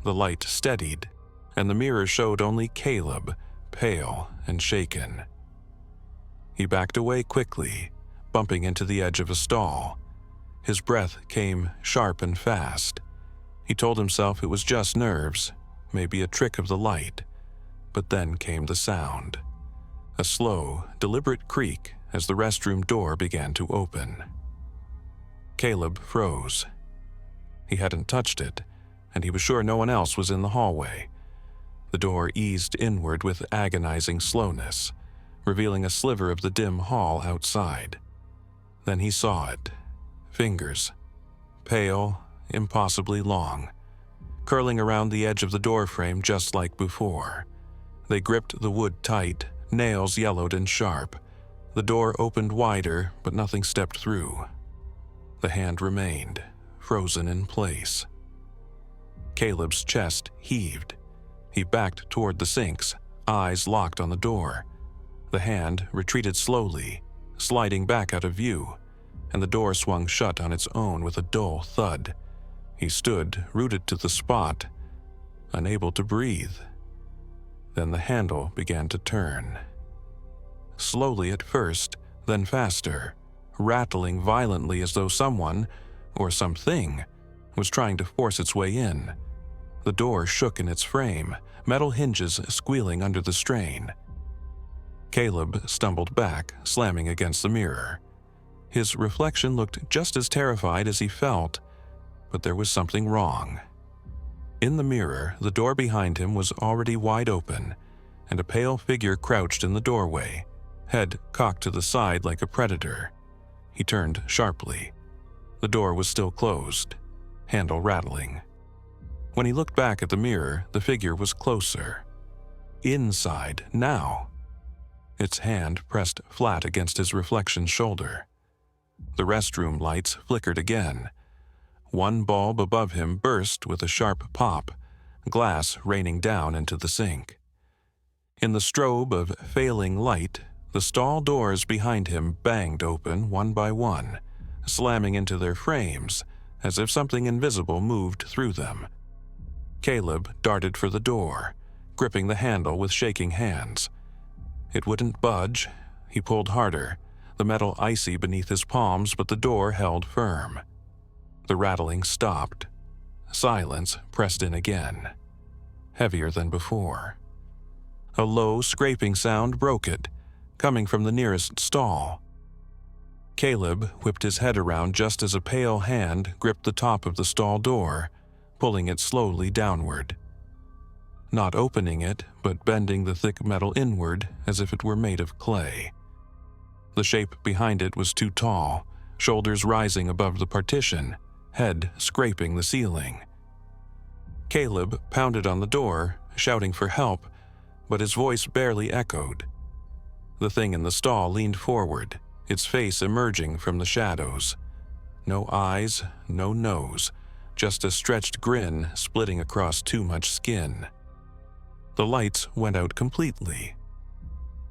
[SPEAKER 1] The light steadied, and the mirror showed only Caleb, pale and shaken. He backed away quickly, bumping into the edge of a stall. His breath came sharp and fast. He told himself it was just nerves, maybe a trick of the light. But then came the sound. A slow, deliberate creak as the restroom door began to open. Caleb froze. He hadn't touched it, and he was sure no one else was in the hallway. The door eased inward with agonizing slowness, revealing a sliver of the dim hall outside. Then he saw it. Fingers. Pale, impossibly long, curling around the edge of the doorframe just like before. They gripped the wood tight, nails yellowed and sharp. The door opened wider, but nothing stepped through. The hand remained, frozen in place. Caleb's chest heaved. He backed toward the sinks, eyes locked on the door. The hand retreated slowly, sliding back out of view, and the door swung shut on its own with a dull thud. He stood, rooted to the spot, unable to breathe. Then the handle began to turn. Slowly at first, then faster, rattling violently as though someone, or something, was trying to force its way in. The door shook in its frame, metal hinges squealing under the strain. Caleb stumbled back, slamming against the mirror. His reflection looked just as terrified as he felt, but there was something wrong. In the mirror, the door behind him was already wide open, and a pale figure crouched in the doorway, head cocked to the side like a predator. He turned sharply. The door was still closed, handle rattling. When he looked back at the mirror, the figure was closer. Inside now. Its hand pressed flat against his reflection's shoulder. The restroom lights flickered again. One bulb above him burst with a sharp pop, glass raining down into the sink. In the strobe of failing light, the stall doors behind him banged open one by one, slamming into their frames as if something invisible moved through them. Caleb darted for the door, gripping the handle with shaking hands. It wouldn't budge. He pulled harder, the metal icy beneath his palms, but the door held firm. The rattling stopped. Silence pressed in again, heavier than before. A low, scraping sound broke it, coming from the nearest stall. Caleb whipped his head around just as a pale hand gripped the top of the stall door, pulling it slowly downward. Not opening it, but bending the thick metal inward as if it were made of clay. The shape behind it was too tall, shoulders rising above the partition, head scraping the ceiling. Caleb pounded on the door, shouting for help, but his voice barely echoed. The thing in the stall leaned forward, its face emerging from the shadows. No eyes, no nose, just a stretched grin splitting across too much skin. The lights went out completely.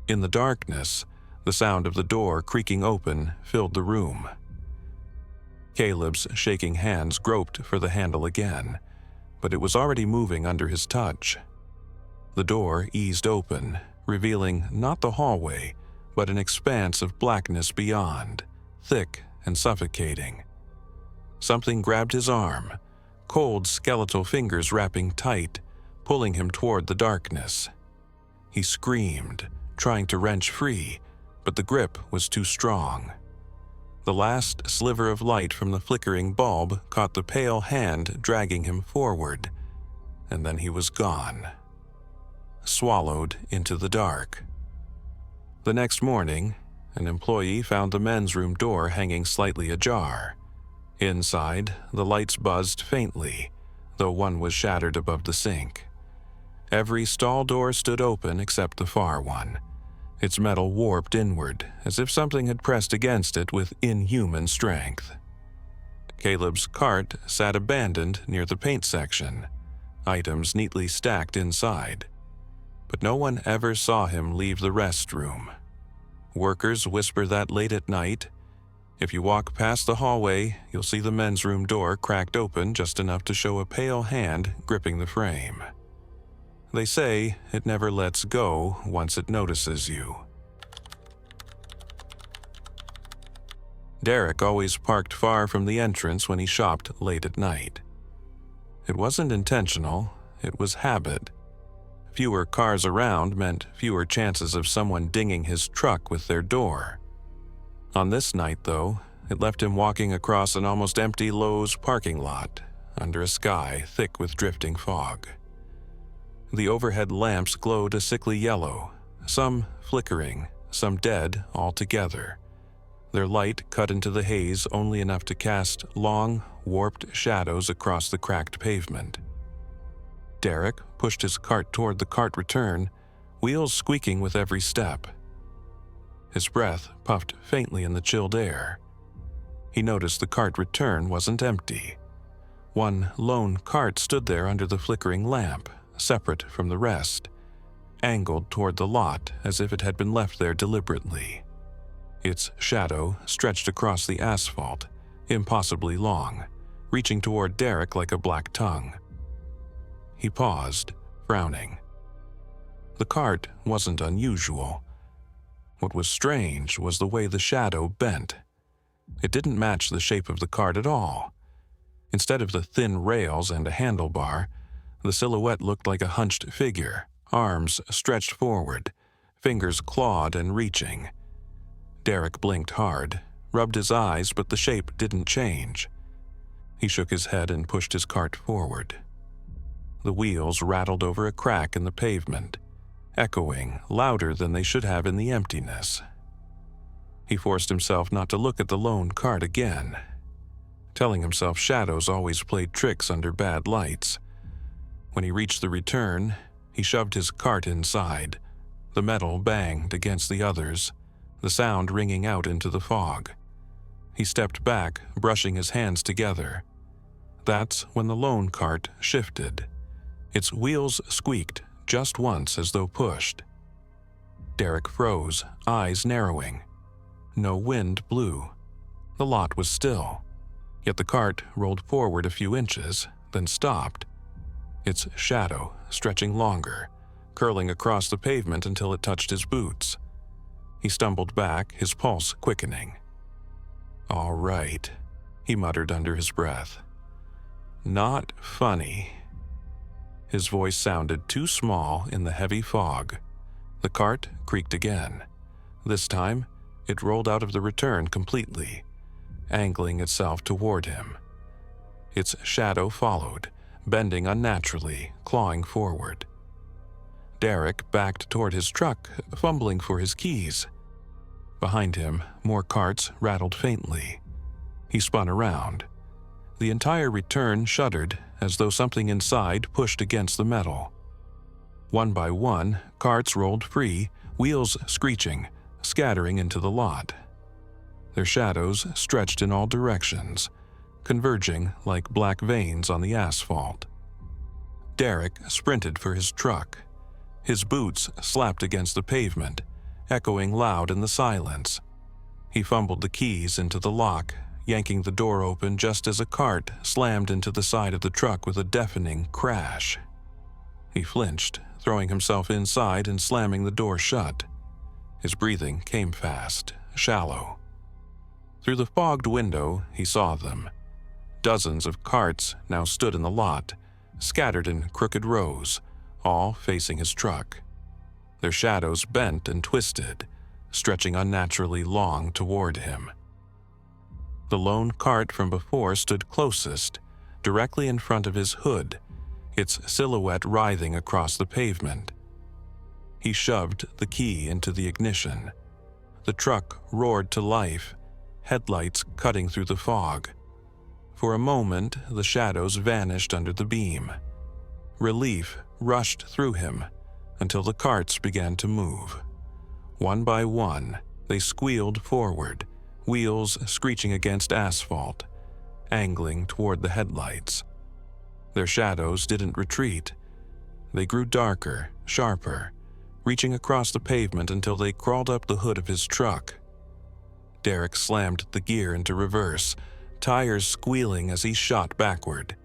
[SPEAKER 1] In the darkness, the sound of the door creaking open filled the room. Caleb's shaking hands groped for the handle again, but it was already moving under his touch. The door eased open, revealing not the hallway, but an expanse of blackness beyond, thick and suffocating. Something grabbed his arm, cold skeletal fingers wrapping tight, pulling him toward the darkness. He screamed, trying to wrench free, but the grip was too strong. The last sliver of light from the flickering bulb caught the pale hand dragging him forward, and then he was gone. Swallowed into the dark. The next morning, an employee found the men's room door hanging slightly ajar. Inside, the lights buzzed faintly, though one was shattered above the sink. Every stall door stood open except the far one, its metal warped inward, as if something had pressed against it with inhuman strength. Caleb's cart sat abandoned near the paint section, items neatly stacked inside. But no one ever saw him leave the restroom. Workers whisper that late at night. If you walk past the hallway, you'll see the men's room door cracked open just enough to show a pale hand gripping the frame. They say it never lets go once it notices you. Derek always parked far from the entrance when he shopped late at night. It wasn't intentional, it was habit. Fewer cars around meant fewer chances of someone dinging his truck with their door. On this night, though, it left him walking across an almost empty Lowe's parking lot, under a sky thick with drifting fog. The overhead lamps glowed a sickly yellow, some flickering, some dead altogether. Their light cut into the haze only enough to cast long, warped shadows across the cracked pavement. Derek pushed his cart toward the cart return, wheels squeaking with every step. His breath puffed faintly in the chilled air. He noticed the cart return wasn't empty. One lone cart stood there under the flickering lamp, separate from the rest, angled toward the lot as if it had been left there deliberately. Its shadow stretched across the asphalt, impossibly long, reaching toward Derek like a black tongue. He paused, frowning. The cart wasn't unusual. What was strange was the way the shadow bent. It didn't match the shape of the cart at all. Instead of the thin rails and a handlebar, the silhouette looked like a hunched figure, arms stretched forward, fingers clawed and reaching. Derek blinked hard, rubbed his eyes, but the shape didn't change. He shook his head and pushed his cart forward. The wheels rattled over a crack in the pavement, echoing louder than they should have in the emptiness. He forced himself not to look at the lone cart again, telling himself shadows always played tricks under bad lights, When he reached the return, he shoved his cart inside. The metal banged against the others, the sound ringing out into the fog. He stepped back, brushing his hands together. That's when the lone cart shifted. Its wheels squeaked just once as though pushed. Derek froze, eyes narrowing. No wind blew. The lot was still. Yet the cart rolled forward a few inches, then stopped. Its shadow stretching longer, curling across the pavement until it touched his boots. He stumbled back, his pulse quickening. "All right," he muttered under his breath. "Not funny." His voice sounded too small in the heavy fog. The cart creaked again. This time, it rolled out of the return completely, angling itself toward him. Its shadow followed, bending unnaturally, clawing forward. Derek backed toward his truck, fumbling for his keys. Behind him, more carts rattled faintly. He spun around. The entire return shuddered as though something inside pushed against the metal. One by one, carts rolled free, wheels screeching, scattering into the lot. Their shadows stretched in all directions, converging like black veins on the asphalt. Derek sprinted for his truck. His boots slapped against the pavement, echoing loud in the silence. He fumbled the keys into the lock, yanking the door open just as a cart slammed into the side of the truck with a deafening crash. He flinched, throwing himself inside and slamming the door shut. His breathing came fast, shallow. Through the fogged window, he saw them. Dozens of carts now stood in the lot, scattered in crooked rows, all facing his truck. Their shadows bent and twisted, stretching unnaturally long toward him. The lone cart from before stood closest, directly in front of his hood, its silhouette writhing across the pavement. He shoved the key into the ignition. The truck roared to life, headlights cutting through the fog. For a moment, the shadows vanished under the beam. Relief rushed through him until the carts began to move. One by one, they squealed forward, wheels screeching against asphalt, angling toward the headlights. Their shadows didn't retreat. They grew darker, sharper, reaching across the pavement until they crawled up the hood of his truck. Derek slammed the gear into reverse, tires squealing as he shot backward.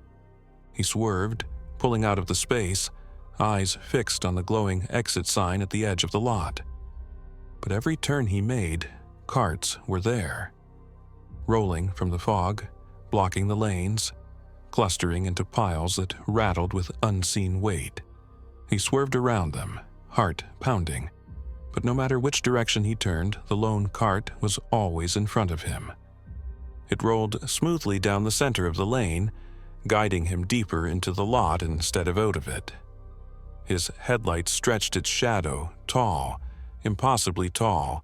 [SPEAKER 1] He swerved, pulling out of the space, eyes fixed on the glowing exit sign at the edge of the lot. But every turn he made, carts were there, rolling from the fog, blocking the lanes, clustering into piles that rattled with unseen weight. He swerved around them, heart pounding, but no matter which direction he turned, the lone cart was always in front of him. It rolled smoothly down the center of the lane, guiding him deeper into the lot instead of out of it. His headlight stretched its shadow, tall, impossibly tall,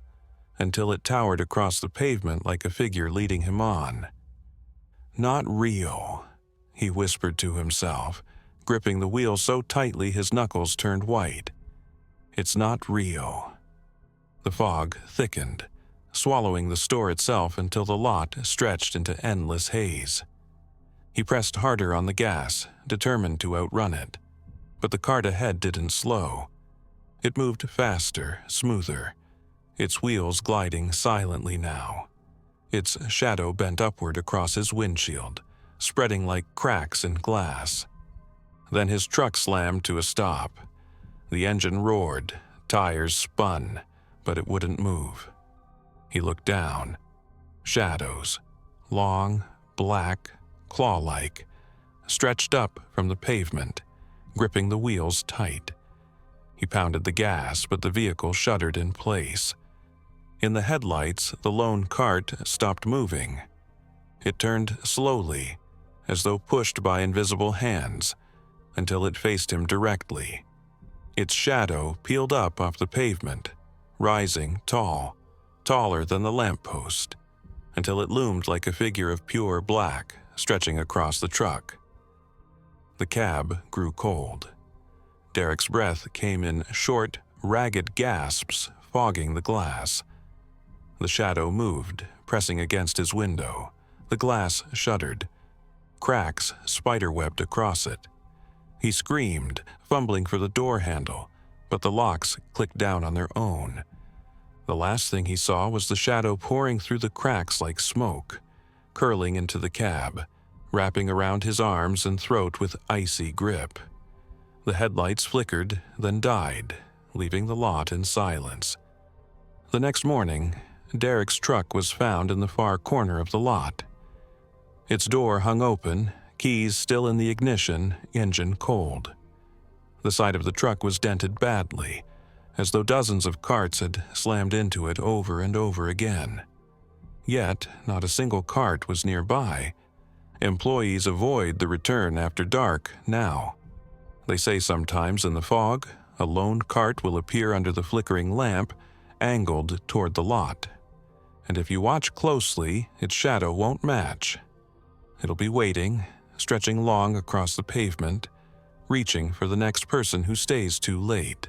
[SPEAKER 1] until it towered across the pavement like a figure leading him on. "Not real," he whispered to himself, gripping the wheel so tightly his knuckles turned white. "It's not real." The fog thickened, swallowing the store itself until the lot stretched into endless haze. He pressed harder on the gas, determined to outrun it. But the cart ahead didn't slow. It moved faster, smoother, its wheels gliding silently now. Its shadow bent upward across his windshield, spreading like cracks in glass. Then his truck slammed to a stop. The engine roared, tires spun, but it wouldn't move. He looked down. Shadows, long, black, claw-like, stretched up from the pavement, gripping the wheels tight. He pounded the gas, but the vehicle shuddered in place. In the headlights, the lone cart stopped moving. It turned slowly, as though pushed by invisible hands, until it faced him directly. Its shadow peeled up off the pavement, rising tall, taller than the lamppost, until it loomed like a figure of pure black stretching across the truck. The cab grew cold. Derek's breath came in short, ragged gasps, fogging the glass. The shadow moved, pressing against his window. The glass shuddered. Cracks spiderwebbed across it. He screamed, fumbling for the door handle, but the locks clicked down on their own. The last thing he saw was the shadow pouring through the cracks like smoke, curling into the cab, wrapping around his arms and throat with icy grip. The headlights flickered, then died, leaving the lot in silence. The next morning, Derek's truck was found in the far corner of the lot. Its door hung open, keys still in the ignition, engine cold. The side of the truck was dented badly, as though dozens of carts had slammed into it over and over again. Yet, not a single cart was nearby. Employees avoid the return after dark now. They say sometimes in the fog, a lone cart will appear under the flickering lamp, angled toward the lot. And if you watch closely, its shadow won't match. It'll be waiting, stretching long across the pavement, reaching for the next person who stays too late.